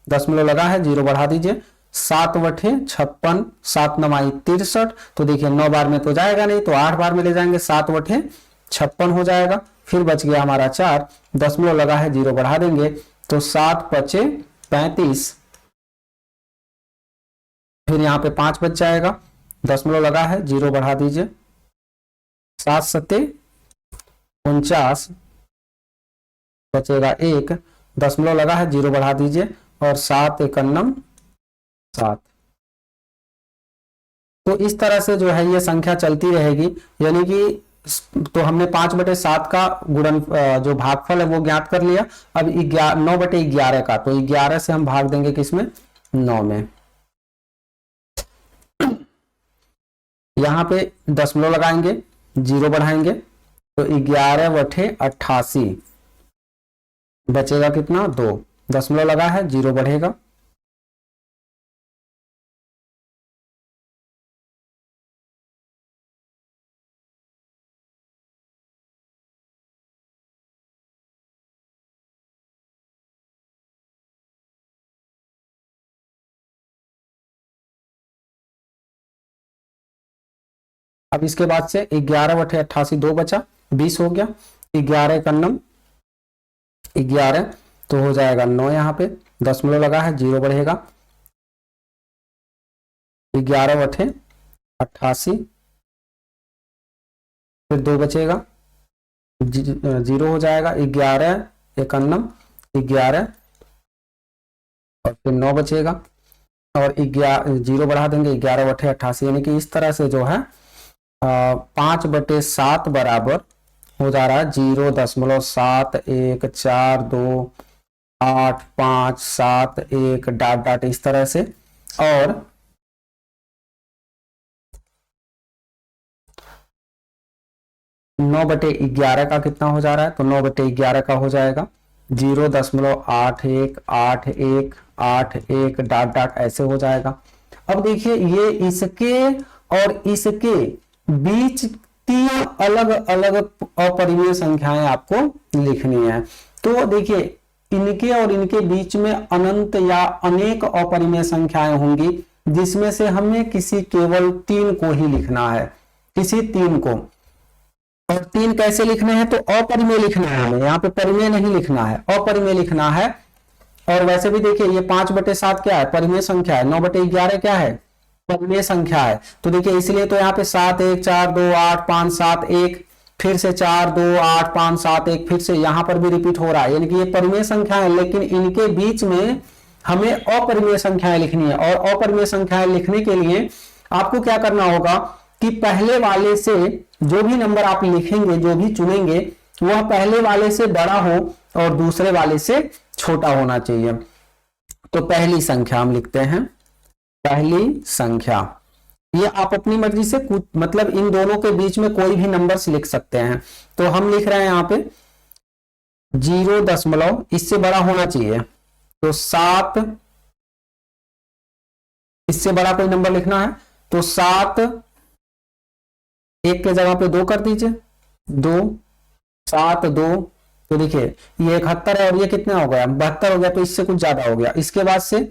दशमलव लगा है, 0 बढ़ा दीजिए, 7 बटे 56, 7 9 63। तो देखिए 9 बार में तो जाएगा नहीं, तो 8 बार में ले जाएंगे, 7 बटे 56 हो जाएगा। फिर बच गया हमारा 4, दशमलव लगा है, 0 बढ़ा देंगे, तो 7 पचे 35, फिर यहाँ पे 5 बच जाएगा, दशमलव लगा है, 0 बढ़ा दीजिए, 7 सत्ते 49, बचेगा 1, दशमलव लगा है, 0 बढ़ा दीजिए, और 7 51 7। तो इस तरह से जो है ये संख्या चलती रहेगी, यानी कि तो हमने 5/7 का गुणन जो भागफल है वो ज्ञात कर लिया। अब 9/11 का, तो 11 से हम भाग देंगे किसमें, 9 में, यहां पे दशमलव लगाएंगे, 0 बढ़ाएंगे, तो 11/88, बचेगा कितना, 2, दशमलव लगा है, 0 बढ़ेगा, अब इसके बाद से 11/88 2 बचा, 20 हो गया, 11 51 11, तो हो जाएगा 9, यहाँ पे दशमलव लगा है, 0 बढ़ेगा, 11/88, फिर 2 बचेगा, 0 हो जाएगा, 11 51 11, और फिर 9 बचेगा, और 0 बढ़ा देंगे, 11/88, यानी कि इस तरह से जो है 5/7 बराबर हो जा रहा है 0.71428571 डॉट डॉट इस तरह से। और 9/11 का कितना हो जा रहा है, तो 9/11 का हो जाएगा 0.818181 डॉट डॉट ऐसे हो जाएगा। अब देखिए ये इसके और इसके बीच 3 अलग अलग अपरिमेय संख्याएं आपको लिखनी है। तो देखिए इनके और इनके बीच में अनंत या अनेक अपरिमेय संख्याएं होंगी, जिसमें से हमें किसी केवल 3 को ही लिखना है, किसी 3 को। और 3 कैसे लिखने हैं, तो अपरिमेय लिखना है हमें, यहाँ पे परिमेय नहीं लिखना है, अपरिमेय लिखना है। और वैसे भी देखिए ये 5/7 क्या है, परिमेय संख्या है, 9/11 क्या है, परिमेय संख्या है। तो देखिए इसलिए तो यहाँ पे 7 1 4 2 8 5 7 1, फिर से 4 2 8 5 7 1, फिर से यहाँ पर भी रिपीट हो रहा है, यानी कि ये परिमेय संख्या है, लेकिन इनके बीच में हमें अपरिमेय संख्याएं लिखनी है। और अपरिमेय संख्याएं लिखने के लिए आपको क्या करना होगा कि पहले वाले से जो भी नंबर आप लिखेंगे, जो भी चुनेंगे, वह पहले वाले से बड़ा हो और दूसरे वाले से छोटा होना चाहिए। तो पहली संख्या हम लिखते हैं, पहली संख्या, ये आप अपनी मर्जी से कुछ मतलब इन दोनों के बीच में कोई भी नंबर्स लिख सकते हैं। तो हम लिख रहे हैं यहाँ पे 0 इससे बड़ा होना चाहिए, तो 7, इससे बड़ा कोई नंबर लिखना है तो 7 1 के जगह पे 2 कर दीजिए, 2 7 2, तो देखिए ये 71 है और ये कितना हो गया, 72 हो गया, तो इससे कुछ ज्यादा हो गया। इसके बाद से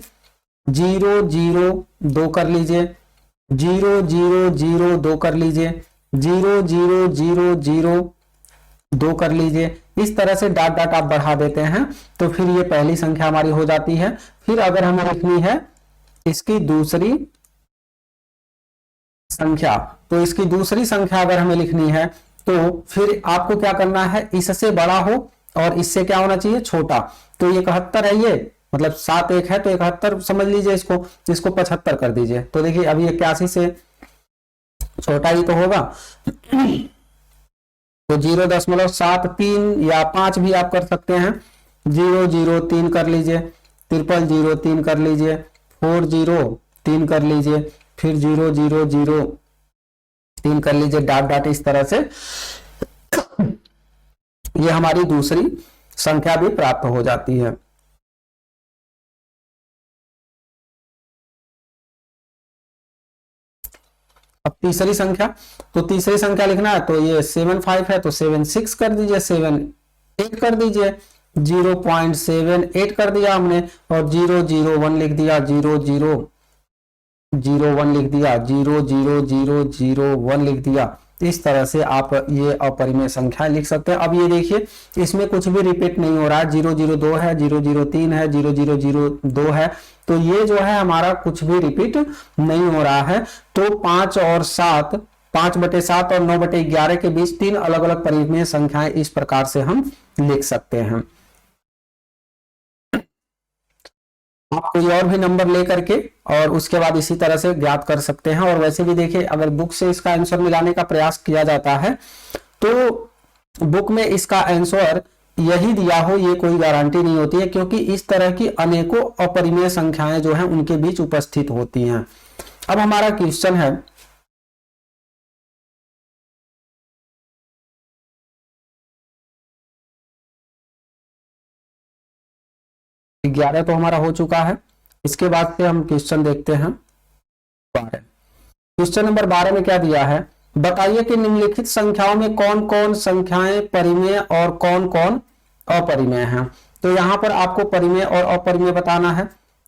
0 0 2 कर लीजिए, 0 0 0 2 कर लीजिए, 0 0 0 0 2 कर लीजिए। इस तरह से डॉट डॉट आप बढ़ा देते हैं, तो फिर ये पहली संख्या हमारी हो जाती है। फिर अगर हमें लिखनी है इसकी दूसरी संख्या, तो इसकी दूसरी संख्या अगर हमें लिखनी है तो फिर आपको क्या करना है, इससे बड़ा हो और इससे क्या होना चाहिए, छोटा। तो ये 71 है, ये मतलब 7 1 है तो 71 समझ लीजिए, इसको 75 कर दीजिए। तो देखिए अभी 81 से छोटा ही तो होगा। तो 0.73 या 5 भी आप कर सकते हैं। 003 कर लीजिए, 000 कर लीजिए, 403 कर लीजिए, फिर 000 कर लीजिए, डॉट डॉट इस तरह से ये हमारी दूसरी संख्या भी प्राप्त हो जाती है। अब तीसरी संख्या, तो तीसरी संख्या लिखना है तो ये 75 है तो 76 कर दीजिए, 78 कर दीजिए, 0.78 कर दिया हमने, और 001 लिख दिया, 0001 लिख दिया, 00001 लिख दिया। इस तरह से आप ये अपरिमेय संख्या लिख सकते हैं। अब ये देखिए इसमें कुछ भी रिपीट नहीं हो रहा है, 002 है, 003 है, 0002 है, तो ये जो है हमारा कुछ भी रिपीट नहीं हो रहा है। तो 5 और 7, 5/7 और 9/11 के बीच 3 अलग अलग परिमेय संख्याएं इस प्रकार से हम लिख सकते हैं। आप कोई और भी नंबर लेकर के और उसके बाद इसी तरह से ज्ञात कर सकते हैं। और वैसे भी देखिए अगर बुक से इसका आंसर मिलाने का प्रयास किया जाता है तो बुक में इसका आंसर यही दिया हो ये कोई गारंटी नहीं होती है, क्योंकि इस तरह की अनेकों अपरिमेय संख्याएं जो हैं उनके बीच उपस्थित होती हैं। अब हमारा क्वेश्चन है, ग्यारह तो हमारा हो चुका है। इसके बाद से हम क्वेश्चन देखते हैं 12। क्वेश्चन नंबर 12 में क्या दिया है, बताइए कि निम्नलिखित संख्याओं में कौन कौन संख्याएं परिमेय और कौन कौन अपरिमेय हैं। तो यहां पर आपको परिमेय और अपरिमेय बताना है।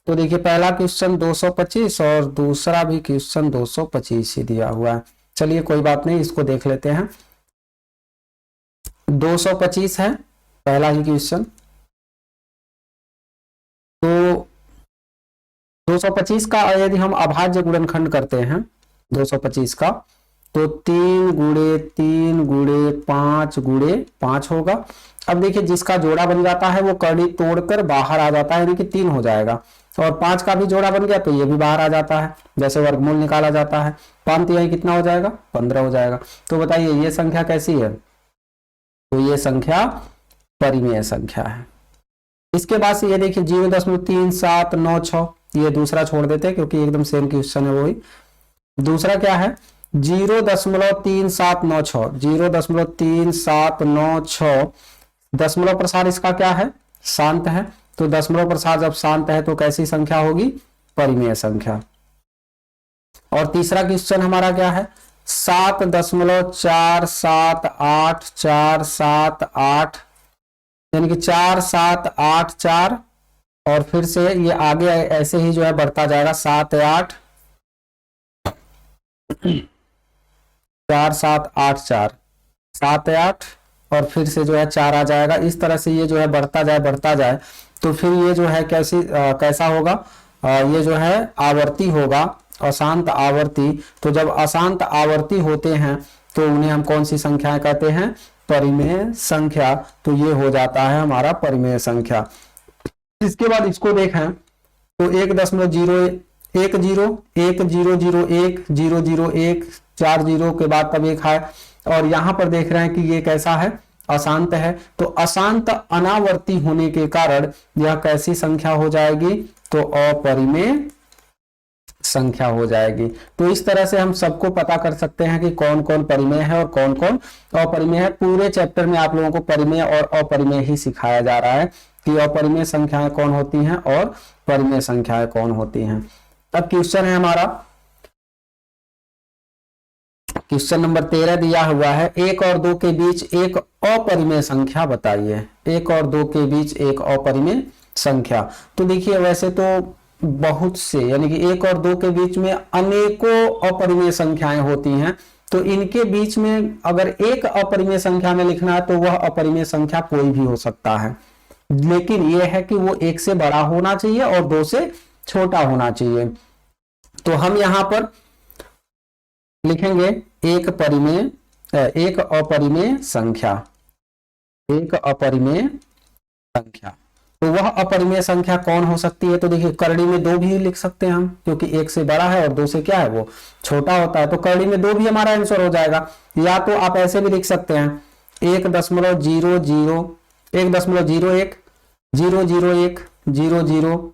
तो देखिए पहला क्वेश्चन 225 और दूसरा भी क्वेश्चन 225 ही दिया हुआ है। चलिए कोई बात नहीं, इसको देख लेते हैं। 225 है पहला ही क्वेश्चन। तो 225 का यदि हम अभाज्य गुणनखंड करते हैं 225 का, तो 3 गुणे 3 गुणे 5 गुणे 5 होगा। अब देखिए जिसका जोड़ा बन जाता है वो कड़ी तोड़कर बाहर आ जाता है, यानी कि 3 हो जाएगा। और 5 का भी जोड़ा बन गया तो ये भी बाहर आ जाता है, जैसे वर्गमूल निकाला जाता है। 5 तिहाई कितना हो जाएगा, 15 हो जाएगा। तो बताइए ये संख्या कैसी है, तो ये संख्या परिमेय संख्या है। इसके बाद से ये देखिए 0.3796, ये दूसरा छोड़ देते हैं क्योंकि एकदम सेम क्वेश्चन है वही। दूसरा क्या है 0.3796, 0.3796, दशमलव प्रसार इसका क्या है, शांत है। तो दशमलव प्रसार जब शांत है तो कैसी संख्या होगी, परिमेय संख्या। और तीसरा क्वेश्चन हमारा क्या है 7.478478, यानी कि 4784, और फिर से ये आगे ऐसे ही जो है बढ़ता जाएगा 78 4784 78, और फिर से जो है 4 आ जाएगा। इस तरह से ये जो है बढ़ता जाए तो फिर ये जो है कैसा होगा, ये जो है आवर्ती होगा, अशांत आवर्ती। तो जब अशांत आवर्ती होते हैं तो उन्हें हम कौन सी संख्याएं कहते हैं, परिमेय संख्या। तो ये हो जाता है हमारा परिमेय संख्या। इसके बाद इसको देखें तो 1.010 1001 001 4 0 के बाद तब 1 है। और यहां पर देख रहे हैं कि ये कैसा है, अशांत है। तो अशांत अनावर्ती होने के कारण यह कैसी संख्या हो जाएगी, तो अपरिमेय संख्या हो जाएगी। तो इस तरह से हम सबको पता कर सकते हैं कि कौन कौन परिमेय है और कौन कौन अपरिमेय है। पूरे चैप्टर में आप लोगों को परिमेय और अपरिमेय ही सिखाया जा रहा है कि अपरिमेय संख्याएं कौन होती हैं और परिमेय संख्याएं कौन होती हैं। अब क्वेश्चन है हमारा, क्वेश्चन नंबर 13 दिया हुआ है, 1 और 2 के बीच एक अपरिमेय संख्या बताइए। 1 और 2 के बीच एक अपरिमेय संख्या। तो देखिए वैसे तो बहुत से, यानी कि 1 और 2 के बीच में अनेकों अपरिमेय संख्याएं होती हैं। तो इनके बीच में अगर एक अपरिमेय संख्या में लिखना है तो वह अपरिमेय संख्या कोई भी हो सकता है, लेकिन यह है कि वो 1 से बड़ा होना चाहिए और 2 से छोटा होना चाहिए। तो हम यहां पर लिखेंगे एक अपरिमेय संख्या, एक अपरिमेय संख्या। तो वह अपरिमेय संख्या कौन हो सकती है? तो देखिए करड़ी में 2 भी लिख सकते हैं हम, क्योंकि 1 से बड़ा है और 2 से क्या है वो छोटा होता है, तो करड़ी में 2 भी हमारा आंसर हो जाएगा। या तो आप ऐसे भी लिख सकते हैं 1.00 1.01 001 00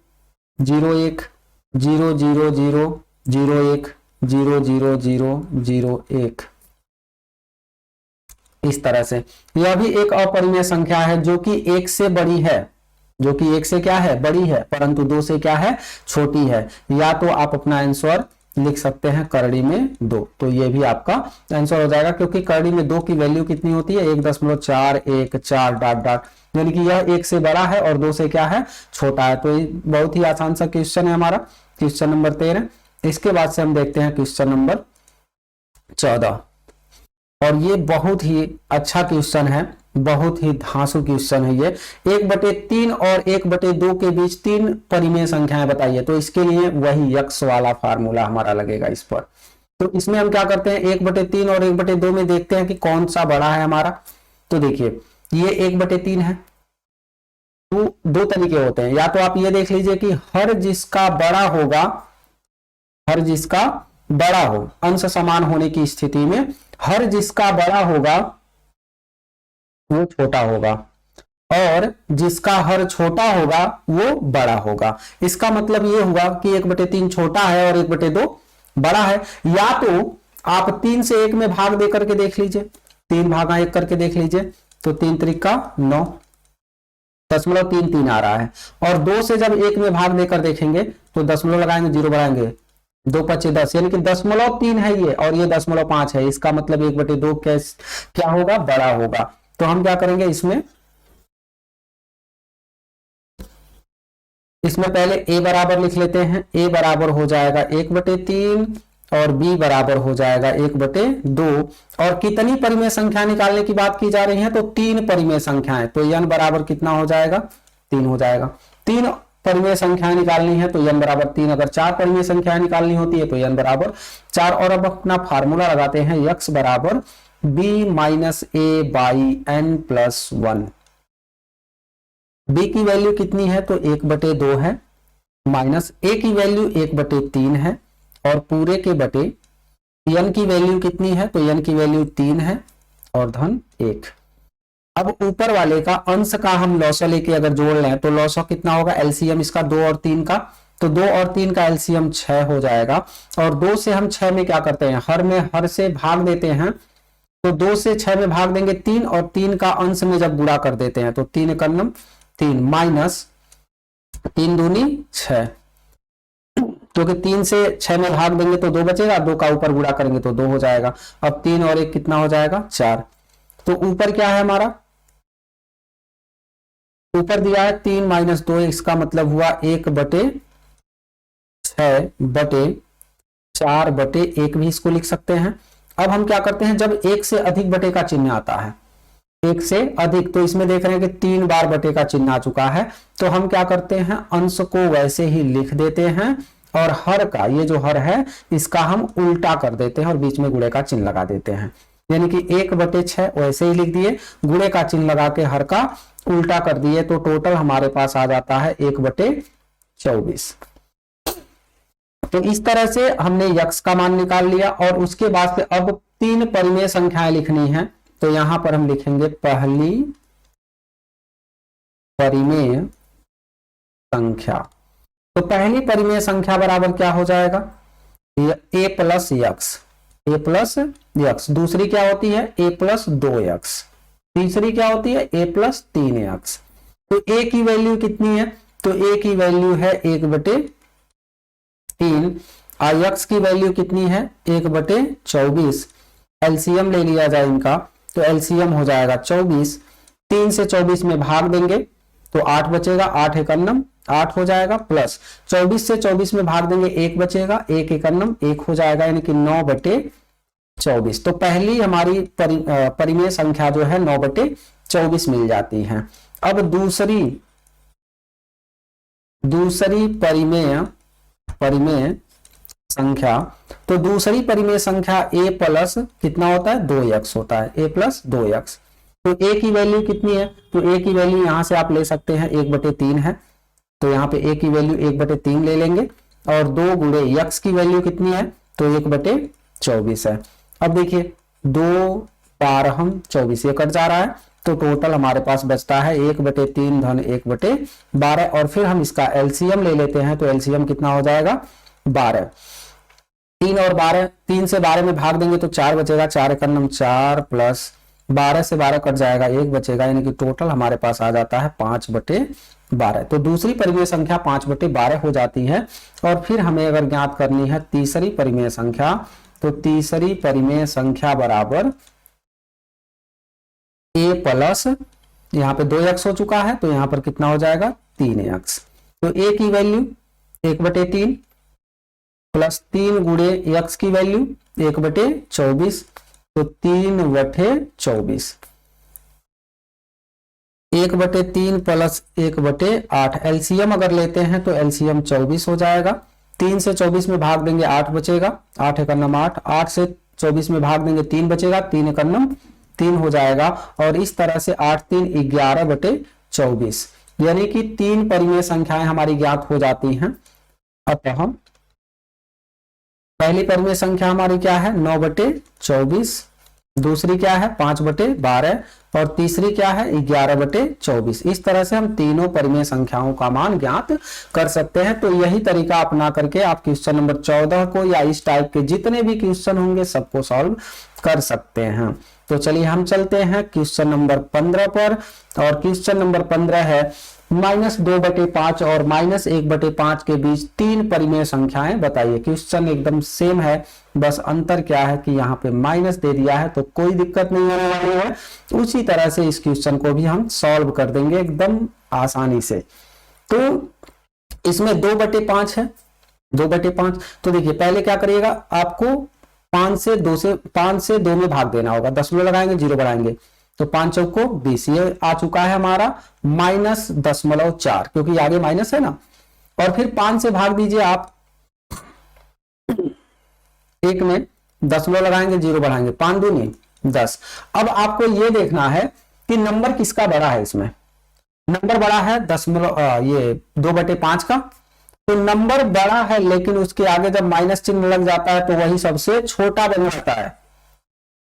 01 000 01 00001, इस तरह से। यह भी एक अपरिमेय संख्या है जो कि 1 से बड़ी है, जो कि 1 से क्या है बड़ी है, परंतु 2 से क्या है छोटी है। या तो आप अपना आंसर लिख सकते हैं करड़ी में 2, तो ये भी आपका आंसर हो जाएगा, क्योंकि करड़ी में 2 की वैल्यू कितनी होती है 1.414 डॉट डॉट, यानी कि यह 1 से बड़ा है और 2 से क्या है छोटा है। तो बहुत ही आसान सा क्वेश्चन है हमारा, क्वेश्चन नंबर 13। इसके बाद से हम देखते हैं क्वेश्चन नंबर 14, और ये बहुत ही अच्छा क्वेश्चन है, बहुत ही धांसू क्वेश्चन है ये। 1/3 और 1/2 के बीच 3 परिमेय संख्याएं बताइए, तो इसके लिए वही यक्स वाला फार्मूला हमारा लगेगा इस पर। तो इसमें हम क्या करते हैं 1/3 और 1/2 में देखते हैं कि कौन सा बड़ा है हमारा। तो देखिए ये 1/3 है, तो 2 तरीके होते हैं, या तो आप ये देख लीजिए कि हर जिसका बड़ा होगा, हर जिसका बड़ा हो, अंश समान होने की स्थिति में हर जिसका बड़ा होगा वो छोटा होगा, और जिसका हर छोटा होगा वो बड़ा होगा। इसका मतलब ये हुआ कि 1/3 छोटा है और 1/2 बड़ा है। या तो आप 3 से 1 में भाग दे करके देख लीजिए, 3 भागा 1 करके देख लीजिए, तो 3 त्रिका 9, 0.33 आ रहा है। और 2 से जब 1 में भाग देकर देखेंगे तो दशमलव लगाएंगे, 0 बढ़ाएंगे, 2 पच्चे 10, यानी कि 0.3 है ये, और ये 0.5 है। इसका मतलब 1/2 क्या होगा बड़ा होगा। तो हम क्या करेंगे इसमें पहले a बराबर लिख लेते हैं। a बराबर हो जाएगा 1/3 और b बराबर हो जाएगा 1/2। और कितनी परिमेय संख्या निकालने की बात की जा रही है? तो 3 परिमेय संख्याएं। तो n बराबर कितना हो जाएगा 3 हो जाएगा। 3 परिमेय संख्याएं निकालनी है तो n बराबर 3। अगर 4 परिमेय संख्याएं निकालनी होती है तो n बराबर 4। और अब अपना फार्मूला लगाते हैं x बराबर b minus a by n plus 1। b की वैल्यू कितनी है? तो 1/2 है, माइनस a की वैल्यू 1/3 है, और पूरे के बटे n की वैल्यू कितनी है? तो n की वैल्यू 3 है, और धन 1। अब ऊपर वाले का अंश का हम लॉसा लेके अगर जोड़ लें तो लॉसा कितना होगा? एलसीएम इसका 2 और 3 का, तो 2 और 3 का एलसीएम 6 हो जाएगा। और 2 से हम 6 में क्या करते हैं? हर में हर से भाग देते हैं, तो 2 से 6 में भाग देंगे 3, और 3 का अंश में जब गुणा कर देते हैं तो 3 एकम 3 माइनस 3 दूनी 6, क्योंकि 3 से 6 में भाग देंगे तो 2 बचेगा, 2 का ऊपर गुणा करेंगे तो 2 हो जाएगा। अब 3 और 1 कितना हो जाएगा? 4। तो ऊपर क्या है हमारा? ऊपर दिया है 3 माइनस 2, इसका मतलब हुआ 1/6/4/1 भी इसको लिख सकते हैं। अब हम क्या करते हैं, जब 1 से अधिक बटे का चिन्ह आता है, 1 से अधिक, तो इसमें देख रहे हैं कि 3 बार बटे का चिन्ह आ चुका है, तो हम क्या करते हैं अंश को वैसे ही लिख देते हैं, और हर का, ये जो हर है इसका हम उल्टा कर देते हैं और बीच में गुणे का चिन्ह लगा देते हैं। यानी कि 1/6 वैसे ही लिख दिए, गुणे का चिन्ह लगा के हर का उल्टा कर दिए, तो टोटल हमारे पास आ जाता है 1/24। तो इस तरह से हमने यक्स का मान निकाल लिया। और उसके बाद से अब 3 परिमेय संख्याएं लिखनी है, तो यहां पर हम लिखेंगे पहली परिमेय संख्या। तो पहली परिमेय संख्या बराबर क्या हो जाएगा? a plus x, a plus x. दूसरी क्या होती है? a plus 2x। तीसरी क्या होती है? a plus 3x। तो a की वैल्यू कितनी है? तो a की वैल्यू है 1/3, और x की वैल्यू कितनी है? 1/24। एलसीएम ले लिया जाए इनका, तो एलसीएम हो जाएगा 24। 3 से 24 में भाग देंगे तो 8 बचेगा, 8 एकम 8 हो जाएगा, प्लस 24 से 24 में भाग देंगे 1 बचेगा, 1 एकम 1 हो जाएगा, यानी कि 9/24। तो पहली हमारी परिमेय संख्या जो है 9/24 मिल जाती है। अब दूसरी परिमेय संख्या, तो दूसरी परिमेय संख्या a प्लस कितना होता है 2x होता है, a प्लस 2x। तो a की वैल्यू कितनी है, तो a की वैल्यू यहां से आप ले सकते हैं 1/3 है, तो यहाँ पे a की वैल्यू 1/3 ले लेंगे और 2 गुणे x की वैल्यू कितनी है, तो 1/24 है। अब देखिए 2 12 24 ये कट जा रहा है, तो टोटल हमारे पास बचता है 1/3 धन 1/12 और फिर हम इसका एलसीएम ले लेते हैं, तो एलसीएम कितना हो जाएगा 12। 3 और 12, 3 से 12 में भाग देंगे तो 4 बचेगा, 4 एक 4 प्लस 12 से 12 कट जाएगा, 1 बचेगा, यानी कि टोटल हमारे पास आ जाता है 5/12। तो दूसरी परिमेय संख्या 5/12 हो जाती है। और फिर हमें अगर ज्ञात करनी है तीसरी परिमेय संख्या, तो तीसरी परिमेय संख्या बराबर a प्लस, यहाँ पे 2x हो चुका है, तो यहाँ पर कितना हो जाएगा 3x। तो a की वैल्यू 1/3 प्लस 3 गुणे x की वैल्यू 1/24, तो 3/24। 1/3 प्लस 1/8, एलसीएम अगर लेते हैं तो एलसीएम 24 हो जाएगा। 3 से 24 में भाग देंगे 8 बचेगा, 8 एक 8, 8 से 24 में भाग देंगे 3 बचेगा, 3 एक 3 हो जाएगा। और इस तरह से 8 3 11/24, यानी कि 3 परिमेय संख्याएं हमारी ज्ञात हो जाती हैं। अतः पहली परिमेय संख्या हमारी क्या है 9/24, दूसरी क्या है 5/12 और तीसरी क्या है 11/24। इस तरह से हम तीनों परिमेय संख्याओं का मान ज्ञात कर सकते हैं। तो यही तरीका अपना करके आप क्वेश्चन नंबर 14 को या इस टाइप के जितने भी क्वेश्चन होंगे सबको सॉल्व कर सकते हैं। तो चलिए हम चलते हैं क्वेश्चन नंबर 15 पर, और क्वेश्चन नंबर 15 है -2/5 और -1/5 के बीच 3 परिमेय संख्याएं बताइए। क्वेश्चन एकदम सेम है, बस अंतर क्या है कि यहाँ पे माइनस दे दिया है, तो कोई दिक्कत नहीं होने वाली है। उसी तरह से इस क्वेश्चन को भी हम सॉल्व कर देंगे एकदम आसानी से। तो इसमें 2/5 है, 2/5। तो देखिए पहले क्या करिएगा, आपको 5 से 2 में भाग देना होगा, 10 लगाएंगे 0 बढ़ाएंगे, तो 5 चौको 20, ये आ चुका है हमारा -0.4, क्योंकि आगे माइनस है ना। और फिर 5 से भाग दीजिए आप, 1 में 10 लगाएंगे 0 बढ़ाएंगे, 5 दूनी 10। अब आपको ये देखना है कि नंबर किसका बड़ा है। इसमें नंबर बड़ा है 2/5 का, तो नंबर बड़ा है, लेकिन उसके आगे जब माइनस चिन्ह लग जाता है तो वही सबसे छोटा बन जाता है,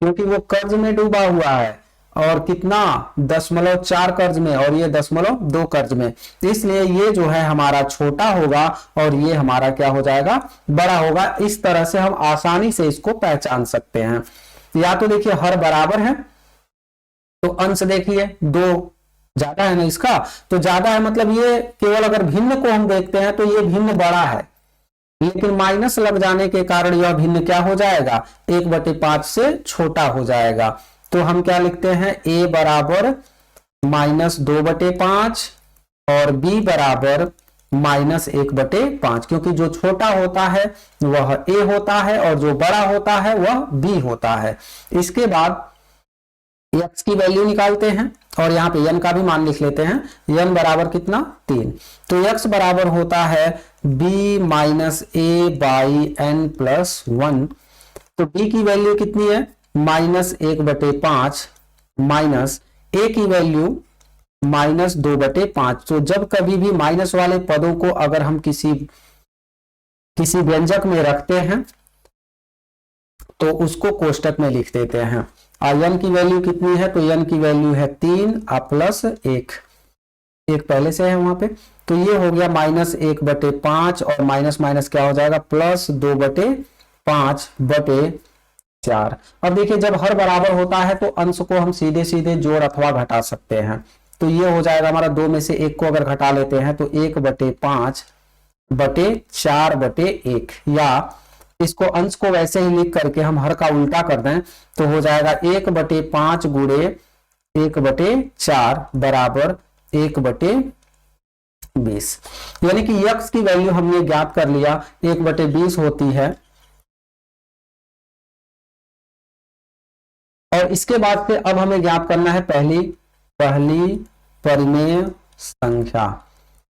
क्योंकि वो कर्ज में डूबा हुआ है। और कितना 0.4 कर्ज में, और ये 0.2 कर्ज में, इसलिए ये जो है हमारा छोटा होगा और ये हमारा क्या हो जाएगा बड़ा होगा। इस तरह से हम आसानी से इसको पहचान सकते हैं। या तो देखिए हर बराबर है, तो अंश देखिए 2 ज्यादा है ना इसका, तो ज्यादा है मतलब ये केवल अगर भिन्न को हम देखते हैं तो ये भिन्न बड़ा है, लेकिन माइनस लग जाने के कारण यह भिन्न क्या हो जाएगा 1/5 से छोटा हो जाएगा। तो हम क्या लिखते हैं, a बराबर -2/5 और b बराबर -1/5, क्योंकि जो छोटा होता है वह a होता है और जो बड़ा होता है वह b होता है। इसके बाद x की वैल्यू निकालते हैं और यहाँ पे n का भी मान लिख लेते हैं। n बराबर कितना 3, तो x बराबर होता है b - a/n+1। तो b की वैल्यू कितनी है -1/5 माइनस a की वैल्यू -2/5। तो जब कभी भी माइनस वाले पदों को अगर हम किसी व्यंजक में रखते हैं तो उसको कोष्टक में लिख देते हैं। n की वैल्यू कितनी है, तो n की वैल्यू है 3 प्लस 1 पहले से है वहां पे, तो ये हो गया -1/5 और माइनस माइनस क्या हो जाएगा +2/5/4। अब देखिए जब हर बराबर होता है तो अंश को हम सीधे सीधे जोड़ अथवा घटा सकते हैं। तो ये हो जाएगा हमारा 2 में से 1 को अगर घटा लेते हैं तो 1/5/4/1, या इसको अंश को वैसे ही लिख करके हम हर का उल्टा कर दें तो हो जाएगा 1/5 गुणे 1/4 बराबर 1/20। यानी कि x की वैल्यू हमने ज्ञात कर लिया 1/20 होती है। और इसके बाद से अब हमें ज्ञात करना है पहली परिमेय संख्या।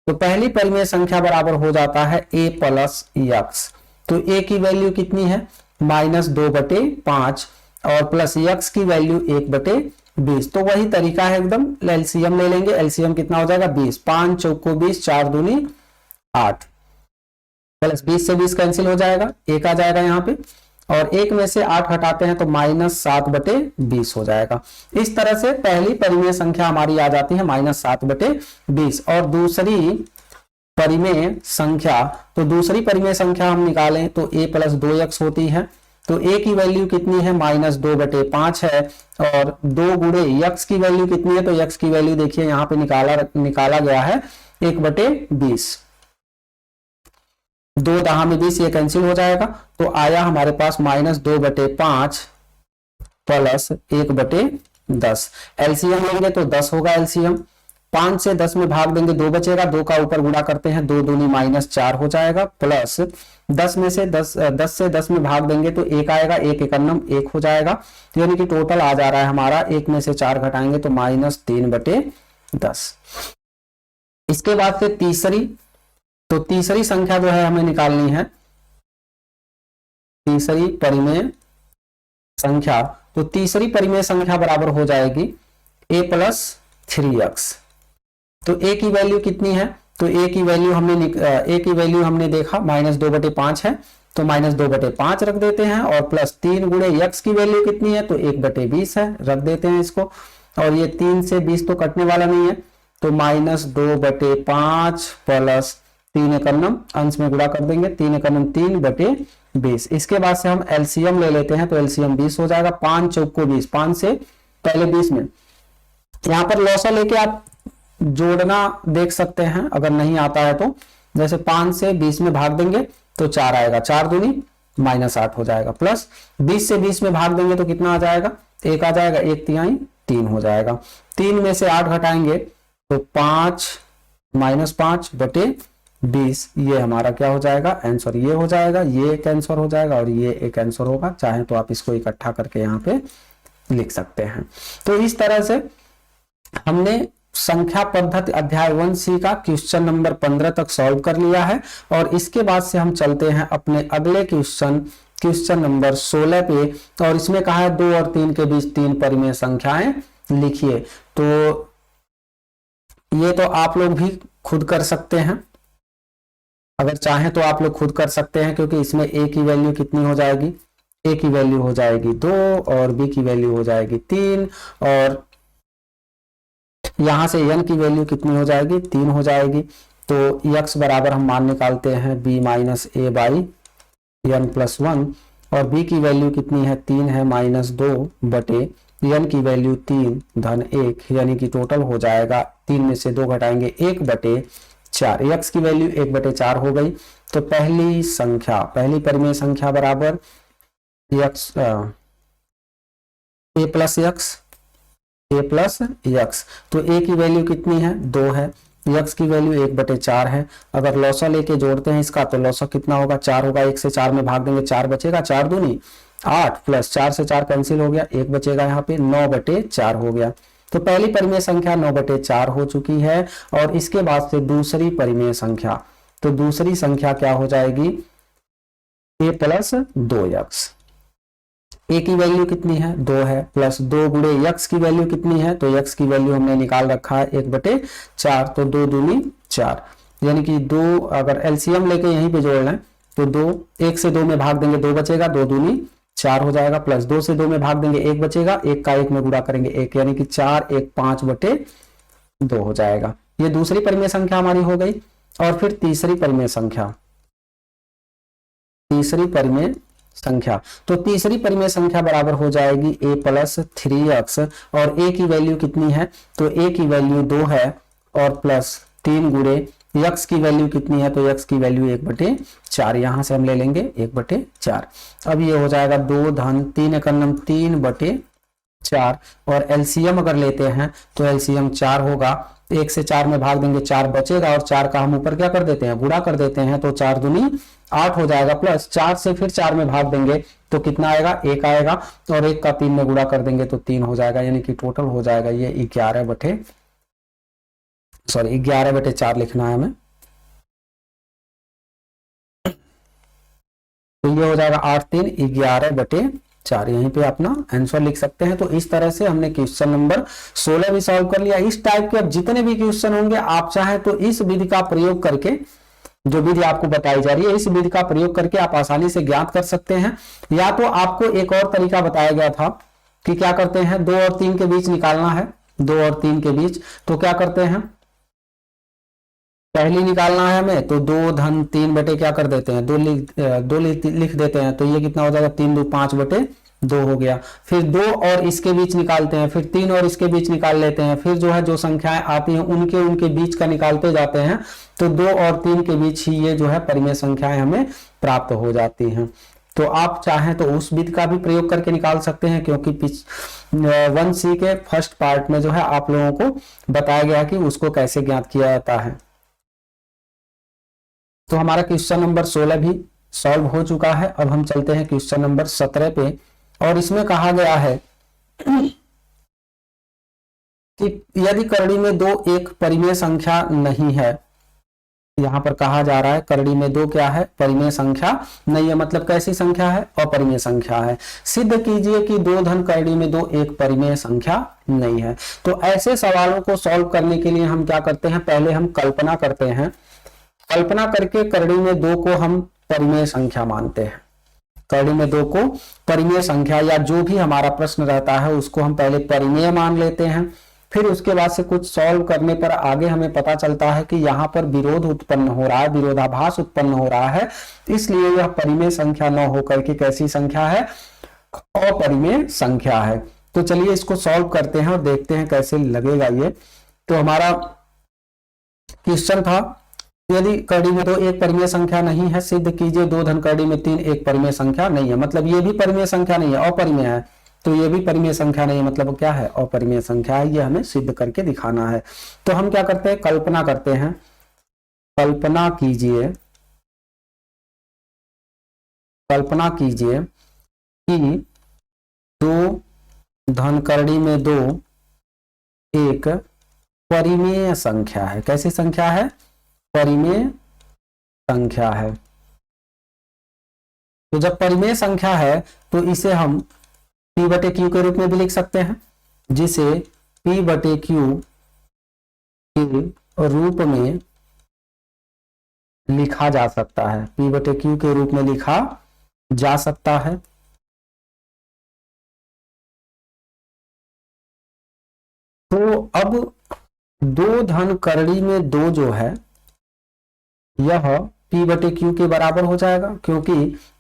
तो पहली परिमेय संख्या बराबर हो जाता है a + x। तो a की वैल्यू कितनी है -2/5 और प्लस x की वैल्यू 1/20। तो वही तरीका है एकदम, एलसीएम ले लेंगे। एलसीएम कितना हो जाएगा 20, 5 चौको 20, 4 दूनी 8, प्लस 20 से 20 कैंसिल हो जाएगा, एक आ जाएगा यहाँ पे, और एक में से 8 हटाते हैं तो -7/20 हो जाएगा। इस तरह से पहली परिमेय संख्या हमारी आ जाती है -7/20। और दूसरी परिमेय संख्या, तो दूसरी परिमेय संख्या हम निकालें तो a + 2x होती है। तो a की वैल्यू कितनी है -2/5 है, और 2 गुणे x की वैल्यू कितनी है, तो x की वैल्यू देखिए यहाँ पे निकाला गया है 1/20। 2 दहा में 20, ये कैंसिल हो जाएगा, तो आया हमारे पास -2/5 प्लस 1/10। एलसीएम लेंगे तो 10 होगा एलसीएम। 5 से 10 में भाग देंगे 2 बचेगा, 2 का ऊपर गुणा करते हैं, 2 दूनी -4 हो जाएगा, प्लस 10 में से 10 से 10 में भाग देंगे तो 1 आएगा, 1 एकन्नम 1 हो जाएगा। यानी कि टोटल आ जा रहा है हमारा, 1 में से 4 घटाएंगे तो -3/10। इसके बाद से तीसरी, तो तीसरी संख्या जो है हमें निकालनी है, तीसरी परिमेय संख्या। तो तीसरी परिमेय संख्या बराबर हो जाएगी a + 3x। तो a की वैल्यू कितनी है, तो a की वैल्यू हमने देखा -2/5 है, तो -2/5 रख देते हैं, और प्लस 3 गुणे x की वैल्यू कितनी है, तो 1/20 है, रख देते हैं इसको। और ये 3 से 20 तो कटने वाला नहीं है, तो -2/5 प्लस 3 एकन्नम, अंश में गुणा कर देंगे, 3 एकन्नम 3/20। इसके बाद से हम एलसीएम ले लेते हैं, तो एलसीएम 20 हो जाएगा, 5 चौको 20, 5 से पहले 20 में, यहाँ पर लॉसा लेके आप जोड़ना देख सकते हैं अगर नहीं आता है तो। जैसे 5 से 20 में भाग देंगे तो 4 आएगा, 4 दूनी -8 हो जाएगा, प्लस 20 से 20 में भाग देंगे तो कितना आ जाएगा, 1 आ जाएगा, 1/3 3 हो जाएगा। 3 में से 8 घटाएंगे तो 5 -5/20, ये हमारा क्या हो जाएगा आंसर, ये हो जाएगा, ये एक आंसर हो जाएगा और ये एक आंसर होगा। चाहे तो आप इसको इकट्ठा करके यहाँ पे लिख सकते हैं। तो इस तरह से हमने संख्या पद्धति अध्याय 1C का क्वेश्चन नंबर 15 तक सॉल्व कर लिया है, और इसके बाद से हम चलते हैं अपने अगले क्वेश्चन नंबर 16 पे। और इसमें कहा है 2 और 3 के बीच 3 परिमेय संख्याएं लिखिए। तो ये तो आप लोग भी खुद कर सकते हैं, अगर चाहें तो आप लोग खुद कर सकते हैं, क्योंकि इसमें a की वैल्यू कितनी हो जाएगी, a की वैल्यू हो जाएगी 2 और b की वैल्यू हो जाएगी 3, और यहां से n की वैल्यू कितनी हो जाएगी 3 हो जाएगी। तो x बराबर हम मान निकालते हैं b - a/n + 1, और b की वैल्यू कितनी है 3 है, -2/n की वैल्यू 3 धन 1, यानी कि टोटल हो जाएगा 3 में से 2 घटाएंगे 1/4। x की वैल्यू 1/4 हो गई। तो पहली परिमेय संख्या बराबर a + x। तो a की वैल्यू कितनी है 2 है, x की वैल्यू 1/4 है। अगर लॉसा लेके जोड़ते हैं इसका, तो लॉसा कितना होगा 4 होगा, 1 से 4 में भाग देंगे 4 बचेगा, 4 दूनी 8, प्लस 4 से 4 कैंसिल हो गया, 1 बचेगा, यहाँ पे 9/4 हो गया। तो पहली परिमेय संख्या 9/4 हो चुकी है। और इसके बाद से दूसरी परिमेय संख्या, तो दूसरी संख्या क्या हो जाएगी a + 2x। a की वैल्यू कितनी है 2 है, प्लस 2 गुणे x की वैल्यू कितनी है, तो x की वैल्यू हमने निकाल रखा है 1/4, तो 2 दूनी 4, यानी कि 2, अगर एलसीएम लेके यहीं पे जोड़ लें तो 2, 1 से 2 में भाग देंगे 2 बचेगा, 2 दूनी 4 हो जाएगा, प्लस 2 से 2 में भाग देंगे 1 बचेगा, 1 का 1 में गुणा करेंगे 1, यानी कि 4 1 5/2 हो जाएगा। ये दूसरी परिमेय संख्या हमारी हो गई। और फिर तीसरी परिमेय संख्या, तो तीसरी परिमेय संख्या बराबर हो जाएगी a + 3x, और a की वैल्यू कितनी है, तो a की वैल्यू 2 है, और प्लस 3 गुणे x की वैल्यू कितनी है, तो x की वैल्यू 1/4, यहां से हम ले लेंगे 1/4। अब ये हो जाएगा 2 धन 3 एकन्नम 3/4, और एलसीएम अगर लेते हैं तो एलसीएम 4 होगा, 1 से 4 में भाग देंगे 4 बचेगा, और 4 का हम ऊपर क्या कर देते हैं गुणा कर देते हैं, तो 4 दूनी 8 हो जाएगा, प्लस 4 से फिर 4 में भाग देंगे तो कितना आएगा 1 आएगा, और 1 का 3 में गुणा कर देंगे तो 3 हो जाएगा, यानी कि टोटल हो जाएगा ये 11/4 लिखना है हमें। तो ये हो जाएगा 8 3 11/4। यहीं पे अपना आंसर लिख सकते हैं। तो इस तरह से हमने क्वेश्चन नंबर 16 भी सॉल्व कर लिया। इस टाइप के अब जितने भी क्वेश्चन होंगे आप चाहे तो इस विधि का प्रयोग करके, जो विधि आपको बताई जा रही है, इस विधि का प्रयोग करके आप आसानी से ज्ञात कर सकते हैं। या तो आपको एक और तरीका बताया गया था कि क्या करते हैं, 2 और 3 के बीच निकालना है, 2 और 3 के बीच। तो क्या करते हैं, पहली निकालना है हमें, तो 2 धन 3 बटे क्या कर देते हैं, 2 लिख देते हैं। तो ये कितना हो जाएगा, 3 2 5/2 हो गया। फिर 2 और इसके बीच निकालते हैं, फिर 3 और इसके बीच निकाल लेते हैं। फिर जो है जो संख्याएं आती हैं उनके उनके बीच का निकालते जाते हैं। तो 2 और 3 के बीच ही ये जो है परिमेय संख्याएं हमें प्राप्त हो जाती हैं। तो आप चाहें तो उस विधि का भी प्रयोग करके निकाल सकते हैं, क्योंकि 1C के फर्स्ट पार्ट में जो है आप लोगों को बताया गया कि उसको कैसे ज्ञात किया जाता है। तो हमारा क्वेश्चन नंबर 16 भी सॉल्व हो चुका है। अब हम चलते हैं क्वेश्चन नंबर 17 पे, और इसमें कहा गया है कि यदि करड़ी में 2 एक परिमेय संख्या नहीं है। यहां पर कहा जा रहा है करड़ी में 2 क्या है, परिमेय संख्या नहीं है। मतलब कैसी संख्या है, अपरिमेय संख्या है। सिद्ध कीजिए कि 2 धन करड़ी में 2 एक परिमेय संख्या नहीं है। तो ऐसे सवालों को सॉल्व करने के लिए हम क्या करते हैं, पहले हम कल्पना करते हैं। कल्पना करके करड़ी में 2 को हम परिमेय संख्या मानते हैं। करड़ी में 2 को परिमेय संख्या, या जो भी हमारा प्रश्न रहता है उसको हम पहले परिमेय मान लेते हैं। फिर उसके बाद से कुछ सॉल्व करने पर आगे हमें पता चलता है कि यहाँ पर विरोध उत्पन्न हो रहा है, विरोधाभास उत्पन्न हो रहा है, इसलिए यह परिमेय संख्या न होकर के कैसी संख्या है, अपरिमेय संख्या है। तो चलिए इसको सॉल्व करते हैं और देखते हैं कैसे लगेगा ये। तो हमारा क्वेश्चन था, यदि करड़ी में 2 एक परिमेय संख्या नहीं है, सिद्ध कीजिए 2 धन करड़ी में 3 एक परिमेय संख्या नहीं है। मतलब ये भी परिमेय संख्या नहीं है, अपरिमेय है। तो ये भी परिमेय संख्या नहीं है, मतलब क्या है, अपरिमेय संख्या है। ये हमें सिद्ध करके दिखाना है। तो हम क्या करते हैं, कल्पना करते हैं। कल्पना कीजिए, कल्पना कीजिए कि 2 धन करड़ी में 2 एक परिमेय संख्या है। कैसी संख्या है, परिमेय संख्या है। तो जब परिमेय संख्या है तो इसे हम P/Q के रूप में भी लिख सकते हैं, जिसे P/Q के रूप में लिखा जा सकता है। P/Q के रूप में लिखा जा सकता है। तो अब 2 धन करड़ी में 2 जो है यह P/Q के बराबर हो जाएगा, क्योंकि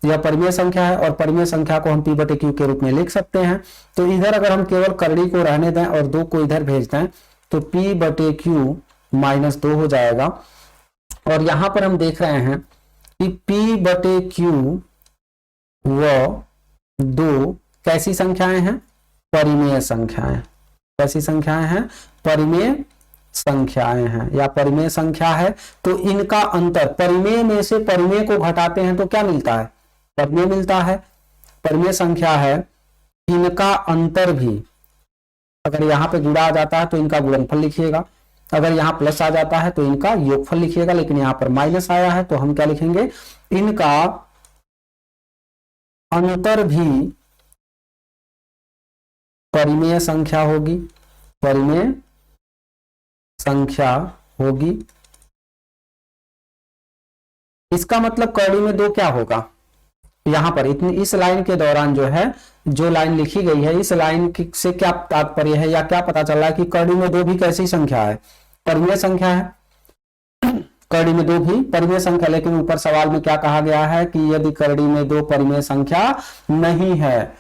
यह परिमेय संख्या है और परिमेय संख्या को हम P/Q के रूप में लिख सकते हैं। तो इधर अगर हम केवल करड़ी को रहने दें और 2 को इधर भेज दें तो P/Q -2 हो जाएगा। और यहां पर हम देख रहे हैं कि P/Q व 2 कैसी संख्याएं हैं, परिमेय संख्याएं। कैसी संख्याएं हैं, परिमेय संख्याएं हैं या परिमेय संख्या है। तो इनका अंतर, परिमेय में से परिमेय को घटाते हैं तो क्या मिलता है, परिमेय मिलता है। परिमेय संख्या है, इनका अंतर भी अगर यहां पे जुड़ा आ जाता है तो इनका गुणनफल लिखिएगा, अगर यहां प्लस आ जाता है तो इनका योगफल लिखिएगा। लेकिन यहां पर माइनस आया है तो हम क्या लिखेंगे, इनका अंतर भी परिमेय संख्या होगी, परिमेय संख्या होगी। इसका मतलब करड़ी में 2 क्या होगा, यहां पर इतनी इस लाइन के दौरान जो है, जो लाइन लिखी गई है, इस लाइन से क्या तात्पर्य है या क्या पता चल रहा है कि करड़ी में 2 भी कैसी संख्या है, परिमेय संख्या है। करड़ी में 2 भी परिमेय संख्या, लेकिन ऊपर सवाल में क्या कहा गया है कि यदि करड़ी में 2 परिमेय संख्या नहीं है,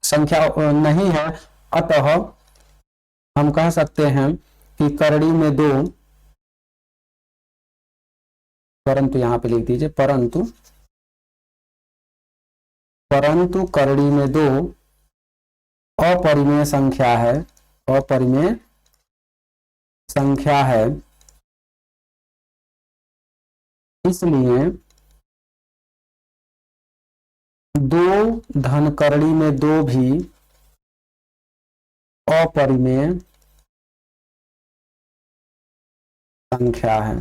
संख्या नहीं है, अतः हम कह सकते हैं कि करड़ी में 2, परंतु यहां पे लिख दीजिए परंतु करड़ी में 2 अपरिमेय संख्या है, अपरिमेय संख्या है। इसलिए 2 धन करड़ी में 2 भी अपरिमेय संख्या है।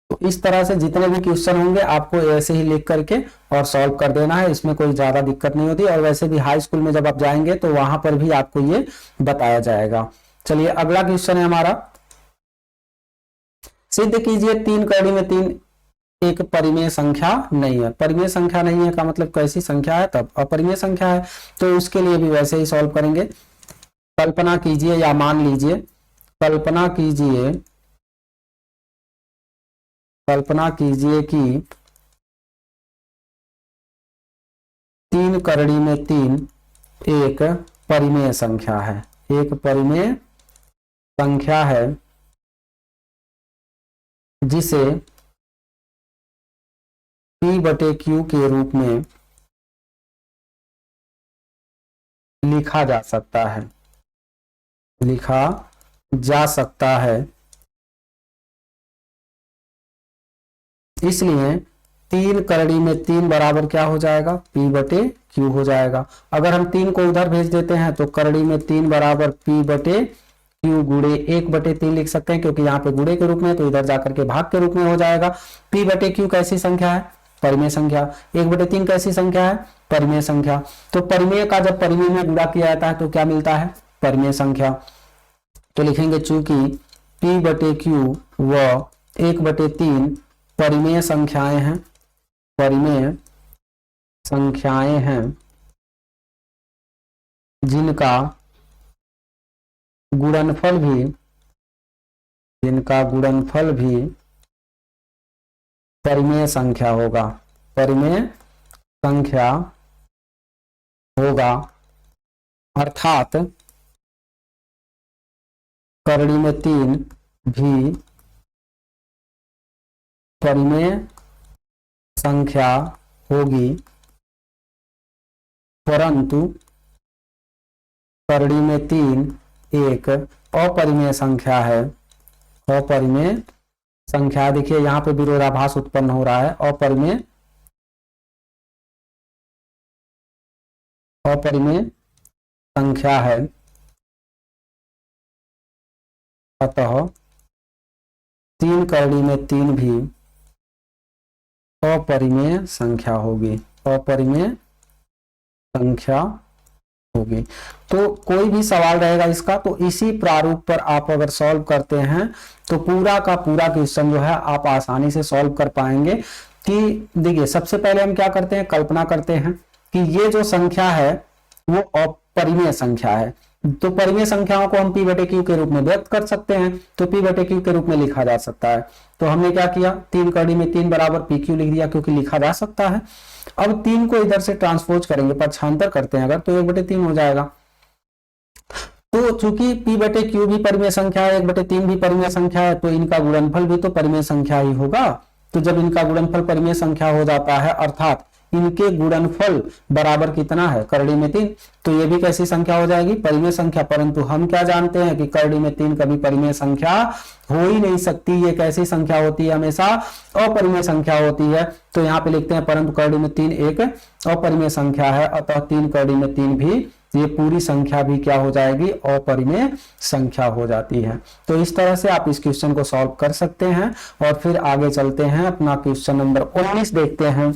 तो इस तरह से जितने भी क्वेश्चन होंगे आपको ऐसे ही लिख करके और सॉल्व कर देना है, इसमें कोई ज्यादा दिक्कत नहीं होती। और वैसे भी हाई स्कूल में जब आप जाएंगे तो वहां पर भी आपको ये बताया जाएगा। चलिए अगला क्वेश्चन है हमारा, सिद्ध कीजिए 3 कड़ी में 3 एक परिमेय संख्या नहीं है। परिमेय संख्या नहीं है का मतलब कैसी संख्या है, तब अपरिमेय संख्या है। तो उसके लिए भी वैसे ही सॉल्व करेंगे। कल्पना कीजिए या मान लीजिए, कल्पना कीजिए कि 3 कड़ी में 3 एक परिमेय संख्या है, एक परिमेय संख्या है जिसे P/Q के रूप में लिखा जा सकता है, इसलिए 3 कड़ी में 3 बराबर क्या हो जाएगा, P/Q हो जाएगा। अगर हम 3 को उधर भेज देते हैं तो कड़ी में 3 बराबर P/Q गुणे 1/3 लिख सकते हैं, क्योंकि यहाँ पे गुणे के रूप में, तो इधर जाकर के भाग के रूप में हो जाएगा। P/Q कैसी संख्या है, परिमेय संख्या। 1/3 कैसी संख्या है, परिमेय संख्या। तो परिमेय का जब परिमेय में गुणा किया जाता है तो क्या मिलता है, परिमेय संख्या। तो लिखेंगे चूंकि P/Q व 1/3 परिमेय संख्याएं हैं, जिनका गुणनफल भी परिमेय संख्या होगा, अर्थात कड़ी में 3 भी परिमेय संख्या होगी, परंतु कड़ी में 3 एक अपरिमेय संख्या है। अपरिमेय संख्या, देखिए यहां पे विरोधाभास उत्पन्न हो रहा है। अपरिमेय संख्या है, अतः 3 कड़ी में 3 भी अपरिमेय संख्या होगी, तो कोई भी सवाल रहेगा इसका तो इसी प्रारूप पर आप अगर सॉल्व करते हैं तो पूरा का पूरा क्वेश्चन जो है आप आसानी से सॉल्व कर पाएंगे। कि देखिए सबसे पहले हम क्या करते हैं, कल्पना करते हैं कि ये जो संख्या है वो अपरिमेय संख्या है, तो परिमेय संख्याओं को हम P/Q के रूप में व्यक्त कर सकते हैं, तो P/Q के रूप में लिखा जा सकता है। तो हमने क्या किया, 3 कड़ी में 3 बराबर PQ लिख दिया, क्योंकि लिखा जा सकता है। अब 3 को इधर से ट्रांसपोज करेंगे, पक्षांतर करते हैं अगर, तो 1/3 हो जाएगा। तो चूंकि P/Q भी परिमेय संख्या है, 1/3 भी परिमेय संख्या है, तो इनका गुणनफल भी तो परिमेय संख्या ही होगा। तो जब इनका गुणनफल परिमेय संख्या हो जाता है, अर्थात इनके गुणनफल बराबर कितना है, करड़ी में 3, तो ये भी कैसी संख्या हो जाएगी, परिमेय संख्या। परंतु हम क्या जानते हैं कि करड़ी में 3 कभी परिमेय संख्या हो ही नहीं सकती, ये कैसी संख्या होती है, हमेशा अपरिमेय संख्या होती है। तो यहाँ पे लिखते हैं परंतु करड़ी में 3 एक अपरिमेय संख्या है, अतः 3 करड़ी में 3 भी, ये पूरी संख्या भी क्या हो जाएगी, अपरिमेय संख्या हो जाती है। तो इस तरह से आप इस क्वेश्चन को सॉल्व कर सकते हैं। और फिर आगे चलते हैं, अपना क्वेश्चन नंबर 19 देखते हैं।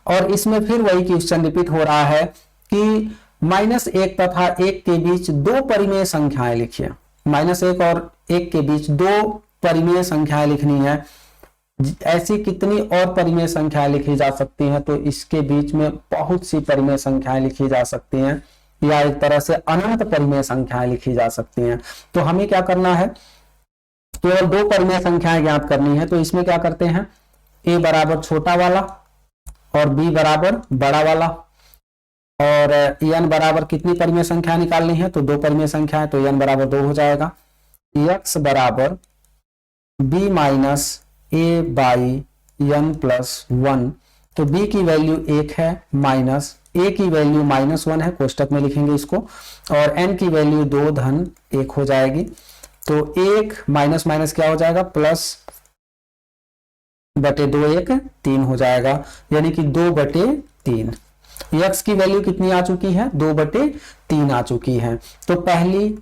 और इसमें फिर वही क्वेश्चन रिपीट हो रहा है कि -1 तथा 1 के बीच 2 परिमेय संख्याएं लिखिए। -1 और 1 के बीच 2 परिमेय संख्याएं लिखनी है। ऐसी कितनी और परिमेय संख्याएं लिखी जा सकती हैं, तो इसके बीच में बहुत सी परिमेय संख्याएं लिखी जा सकती हैं, या एक तरह से अनंत परिमेय संख्याएं लिखी जा सकती हैं। तो हमें क्या करना है, केवल 2 परिमेय संख्याएं ज्ञात करनी है। तो इसमें क्या करते हैं, a बराबर छोटा वाला और b बराबर बड़ा वाला, और n बराबर कितनी परिमेय संख्या निकालनी है, तो 2 परिमेय संख्या है, तो n बराबर 2 हो जाएगा। x बराबर b minus a by n plus 1, तो b की वैल्यू 1 है, माइनस a की वैल्यू -1 है, कोष्टक में लिखेंगे इसको, और n की वैल्यू 2 धन 1 हो जाएगी। तो 1 माइनस माइनस क्या हो जाएगा, प्लस बटे 2 1 3 हो जाएगा, यानी कि 2/3। x की वैल्यू कितनी आ चुकी है, 2/3 आ चुकी है। तो पहली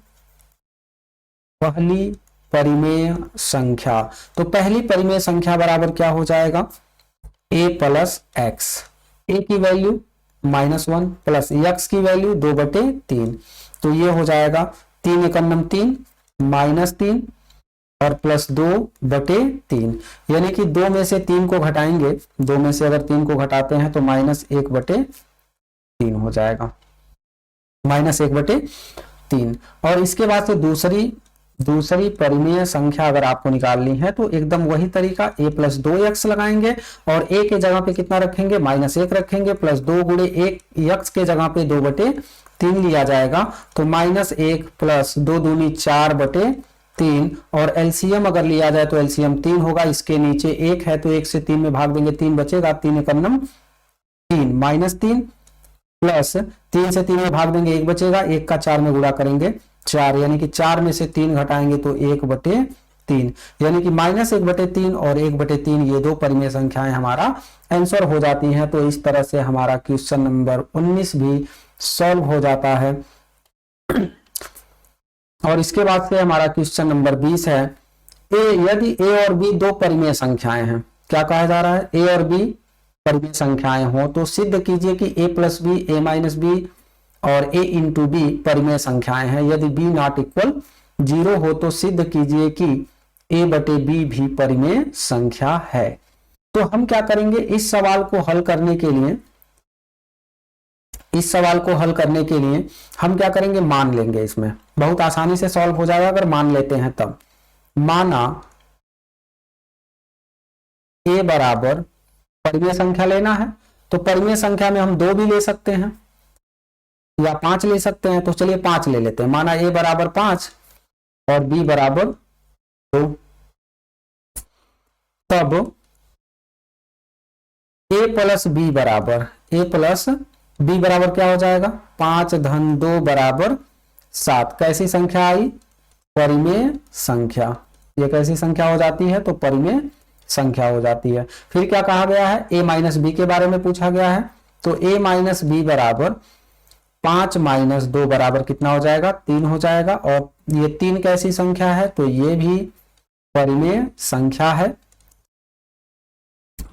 परिमेय संख्या। तो पहली परिमेय संख्या बराबर क्या हो जाएगा, a प्लस एक्स, ए की वैल्यू -1 प्लस x की वैल्यू 2/3, तो ये हो जाएगा 3 एकम 3 -3 और प्लस 2/3, यानी कि 2 में से 3 को घटाएंगे, 2 में से अगर 3 को घटाते हैं तो -1/3 हो जाएगा, -1/3। और इसके बाद से दूसरी परिमेय संख्या अगर आपको निकालनी है तो एकदम वही तरीका, a प्लस 2x लगाएंगे और a के जगह पे कितना रखेंगे, -1 रखेंगे, प्लस 2 गुणे 1x के जगह पे 2/3 लिया जाएगा, तो -1 प्लस 2 दूनी 4/3, और एलसीएम अगर लिया जाए तो एलसीएम 3 होगा, इसके नीचे 1 है तो 1 से 3 में भाग देंगे, 3 बचेगा, 3 एकम 3, -3 प्लस 3 से 3 में भाग देंगे, 1 बचेगा, 1 का 4 में गुणा करेंगे 4, यानी कि 4 में से 3 घटाएंगे तो 1/3, यानी कि -1/3 और 1/3 ये दो परिमेय संख्याएं हमारा आंसर हो जाती हैं। तो इस तरह से हमारा क्वेश्चन नंबर 19 भी सॉल्व हो जाता है। और इसके बाद से हमारा क्वेश्चन नंबर 20 है, यदि a और b दो परिमेय संख्याएं हैं, क्या कहा जा रहा है, a और b परिमेय संख्याएं हो तो सिद्ध कीजिए कि a plus B, a minus B और a इंटू बी परिमेय संख्याएं हैं। यदि b नॉट इक्वल 0 हो तो सिद्ध कीजिए कि a/b भी परिमेय संख्या है। तो हम क्या करेंगे, इस सवाल को हल करने के लिए हम क्या करेंगे, मान लेंगे, इसमें बहुत आसानी से सॉल्व हो जाएगा अगर मान लेते हैं तब। माना a बराबर परिमेय संख्या लेना है, तो परिमेय संख्या में हम 2 भी ले सकते हैं या 5 ले सकते हैं, तो चलिए 5 ले लेते हैं। माना a बराबर 5 और b बराबर 2, तब a प्लस b बराबर क्या हो जाएगा, 5 धन 2 बराबर 7। कैसी संख्या आई, परिमेय संख्या। ये कैसी संख्या हो जाती है, तो परिमेय संख्या हो जाती है। फिर क्या कहा गया है, a माइनस बी के बारे में पूछा गया है, तो a माइनस बी बराबर 5 माइनस 2 बराबर कितना हो जाएगा, 3 हो जाएगा। और ये 3 कैसी संख्या है, तो ये भी परिमेय संख्या है।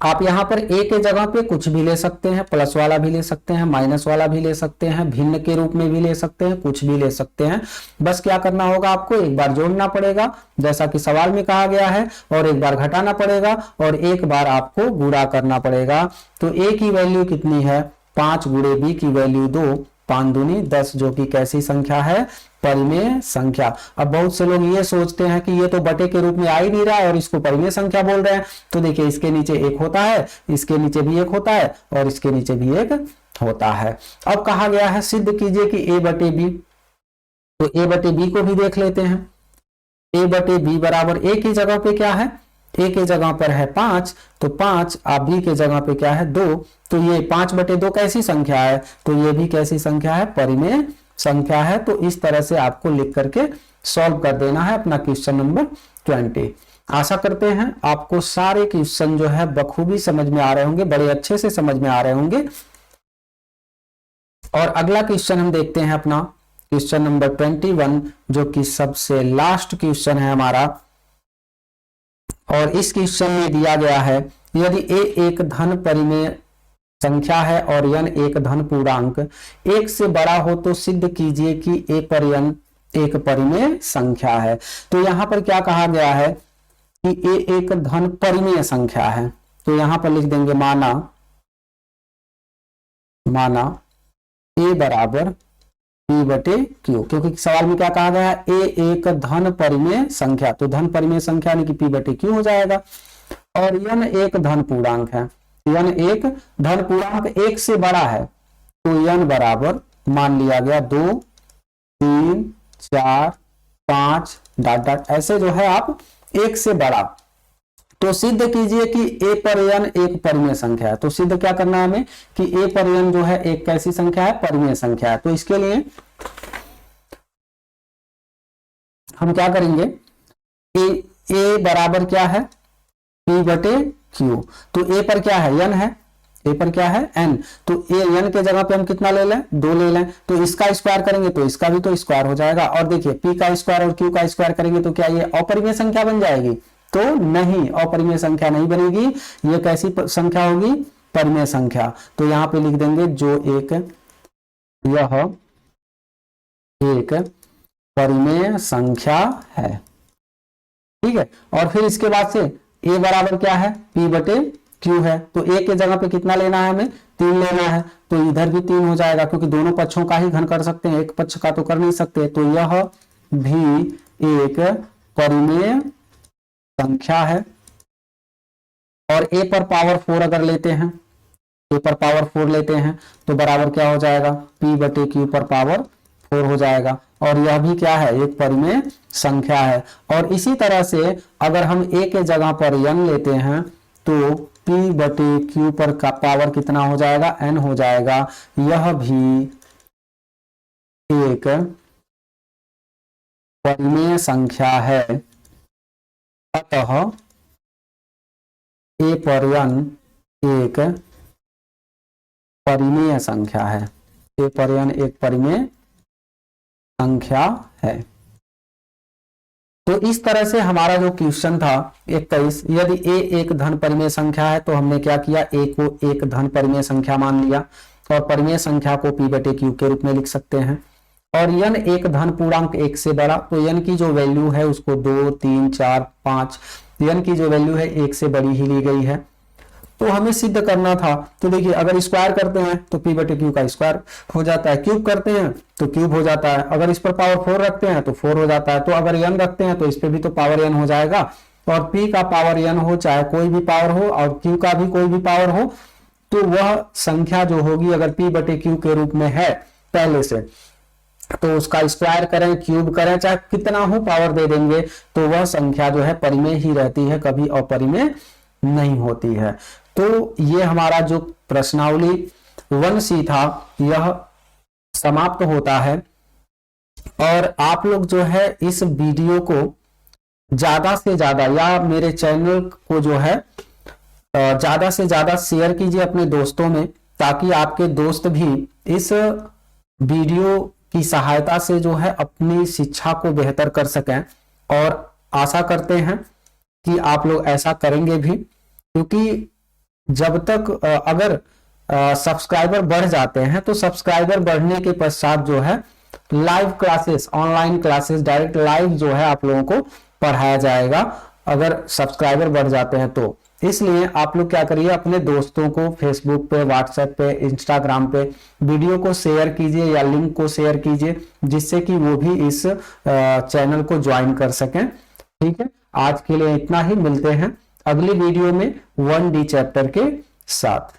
आप यहां पर a के जगह पे कुछ भी ले सकते हैं, प्लस वाला भी ले सकते हैं, माइनस वाला भी ले सकते हैं, भिन्न के रूप में भी ले सकते हैं, कुछ भी ले सकते हैं। बस क्या करना होगा, आपको एक बार जोड़ना पड़ेगा जैसा कि सवाल में कहा गया है, और एक बार घटाना पड़ेगा, और एक बार आपको गुणा करना पड़ेगा। तो a की वैल्यू कितनी है, 5 गुणे b की वैल्यू 2, 5 दूनी 10, जो कि कैसी संख्या है, परिमेय संख्या। अब बहुत से लोग ये सोचते हैं कि ये तो बटे के रूप में आ ही नहीं रहा है और इसको परिमेय संख्या बोल रहे हैं। तो देखिए, इसके नीचे 1 होता है, इसके नीचे भी 1 होता है और इसके नीचे भी 1 होता है। अब कहा गया है सिद्ध कीजिए कि a/b, तो a/b को भी देख लेते हैं। a/b बराबर a की जगह पे क्या है, a के जगह पर है 5, तो 5, आप b के जगह पे क्या है 2, तो ये 5/2 कैसी संख्या है, तो ये भी कैसी संख्या है, परिमेय संख्या है। तो इस तरह से आपको लिख करके सॉल्व कर देना है अपना क्वेश्चन नंबर 20। आशा करते हैं आपको सारे क्वेश्चन जो है बखूबी समझ में आ रहे होंगे, बड़े अच्छे से समझ में आ रहे होंगे। और अगला क्वेश्चन हम देखते हैं अपना क्वेश्चन नंबर 21, जो कि सबसे लास्ट क्वेश्चन है हमारा। और इस क्वेश्चन में दिया गया है, यदि a एक धन परिमेय संख्या है और n एक धन पूर्णांक 1 से बड़ा हो तो सिद्ध कीजिए कि a पर n एक परिमेय संख्या है। तो यहां पर क्या कहा गया है कि a एक धन परिमेय संख्या है, तो यहां पर लिख देंगे माना a बराबर p/q, क्योंकि सवाल में क्या कहा गया है, a एक धन परिमेय संख्या, तो धन परिमेय संख्या यानी कि p/q हो जाएगा। और n एक धन पूर्णांक है, n एक धन पूर्णांक 1 से बड़ा है, तो n बराबर मान लिया गया 2, 3, 4, 5 डॉट ऐसे जो है आप 1 से बड़ा। तो सिद्ध कीजिए कि a पर n एक परिमेय संख्या है। तो सिद्ध क्या करना है हमें कि a पर n जो है एक कैसी संख्या है, परिमेय संख्या है। तो इसके लिए हम क्या करेंगे, a बराबर क्या है, p/q, तो a पर क्या है, n है, ए पर क्या है n, तो ए n के जगह पे हम कितना ले लें, 2 ले लें, तो इसका स्क्वायर करेंगे तो इसका भी तो स्क्वायर हो जाएगा। और देखिए p का स्क्वायर और q का स्क्वायर करेंगे तो क्या ये अपरिमेय संख्या बन जाएगी, तो नहीं, अपरिमेय संख्या नहीं बनेगी, ये कैसी संख्या होगी, परिमेय संख्या। तो यहां पे लिख देंगे जो यह एक परिमेय संख्या है, ठीक है। और फिर इसके बाद से a बराबर क्या है, p बटे q है, तो a के जगह पे कितना लेना है, हमें 3 लेना है, तो इधर भी 3 हो जाएगा, क्योंकि दोनों पक्षों का ही घन कर सकते हैं, एक पक्ष का तो कर नहीं सकते। तो यह भी एक परिमेय संख्या है। और a पर पावर 4 अगर लेते हैं, a पर पावर 4 लेते हैं तो बराबर क्या हो जाएगा, p बटे q पर पावर 4 हो जाएगा। और यह भी क्या है, एक परिमेय संख्या है। और इसी तरह से अगर हम a के जगह पर n लेते हैं तो p बटे q पर का पावर कितना हो जाएगा, n हो जाएगा। यह भी एक परिमेय संख्या है। अतः a पर n एक परिमेय संख्या है, a पर n एक परिमेय संख्या है। तो इस तरह से हमारा जो क्वेश्चन था 21, यदि a एक धन परिमेय संख्या है तो हमने क्या किया, a को एक धन परिमेय संख्या मान लिया और परिमेय संख्या को p बटे q के रूप में लिख सकते हैं। और n एक धन पूर्णांक 1 से बड़ा, तो n की जो वैल्यू है उसको 2, 3, 4, 5, n की जो वैल्यू है 1 से बड़ी ही ली गई है। तो हमें सिद्ध करना था, तो देखिए अगर स्क्वायर करते हैं तो p बटे q का स्क्वायर हो जाता है, क्यूब करते हैं तो क्यूब हो जाता है, अगर इस पर पावर 4 रखते हैं तो 4 हो जाता है, तो अगर n रखते हैं तो इस पे भी तो पावर n हो जाएगा। और p का पावर n हो, चाहे कोई भी पावर हो, और q का भी कोई भी पावर हो, तो वह संख्या जो होगी अगर p बटे q के रूप में है पहले से, तो उसका स्क्वायर करें, क्यूब करें, चाहे कितना हो पावर दे देंगे, तो वह संख्या जो है परिमेय ही रहती है, कभी अपरिमेय नहीं होती है। तो ये हमारा जो प्रश्नावली 1C था यह समाप्त होता है। और आप लोग जो है इस वीडियो को ज्यादा से ज्यादा, या मेरे चैनल को जो है ज्यादा से ज्यादा शेयर कीजिए अपने दोस्तों में, ताकि आपके दोस्त भी इस वीडियो की सहायता से जो है अपनी शिक्षा को बेहतर कर सकें। और आशा करते हैं कि आप लोग ऐसा करेंगे भी, क्योंकि जब तक अगर सब्सक्राइबर बढ़ जाते हैं तो सब्सक्राइबर बढ़ने के पश्चात जो है live classes, online classes direct live जो है आप लोगों को पढ़ाया जाएगा, अगर सब्सक्राइबर बढ़ जाते हैं तो। इसलिए आप लोग क्या करिए, अपने दोस्तों को फेसबुक पे, व्हाट्सएप पे, इंस्टाग्राम पे वीडियो को शेयर कीजिए या लिंक को शेयर कीजिए, जिससे कि वो भी इस चैनल को ज्वाइन कर सकें। ठीक है, आज के लिए इतना ही, मिलते हैं अगली वीडियो में 1D चैप्टर के साथ।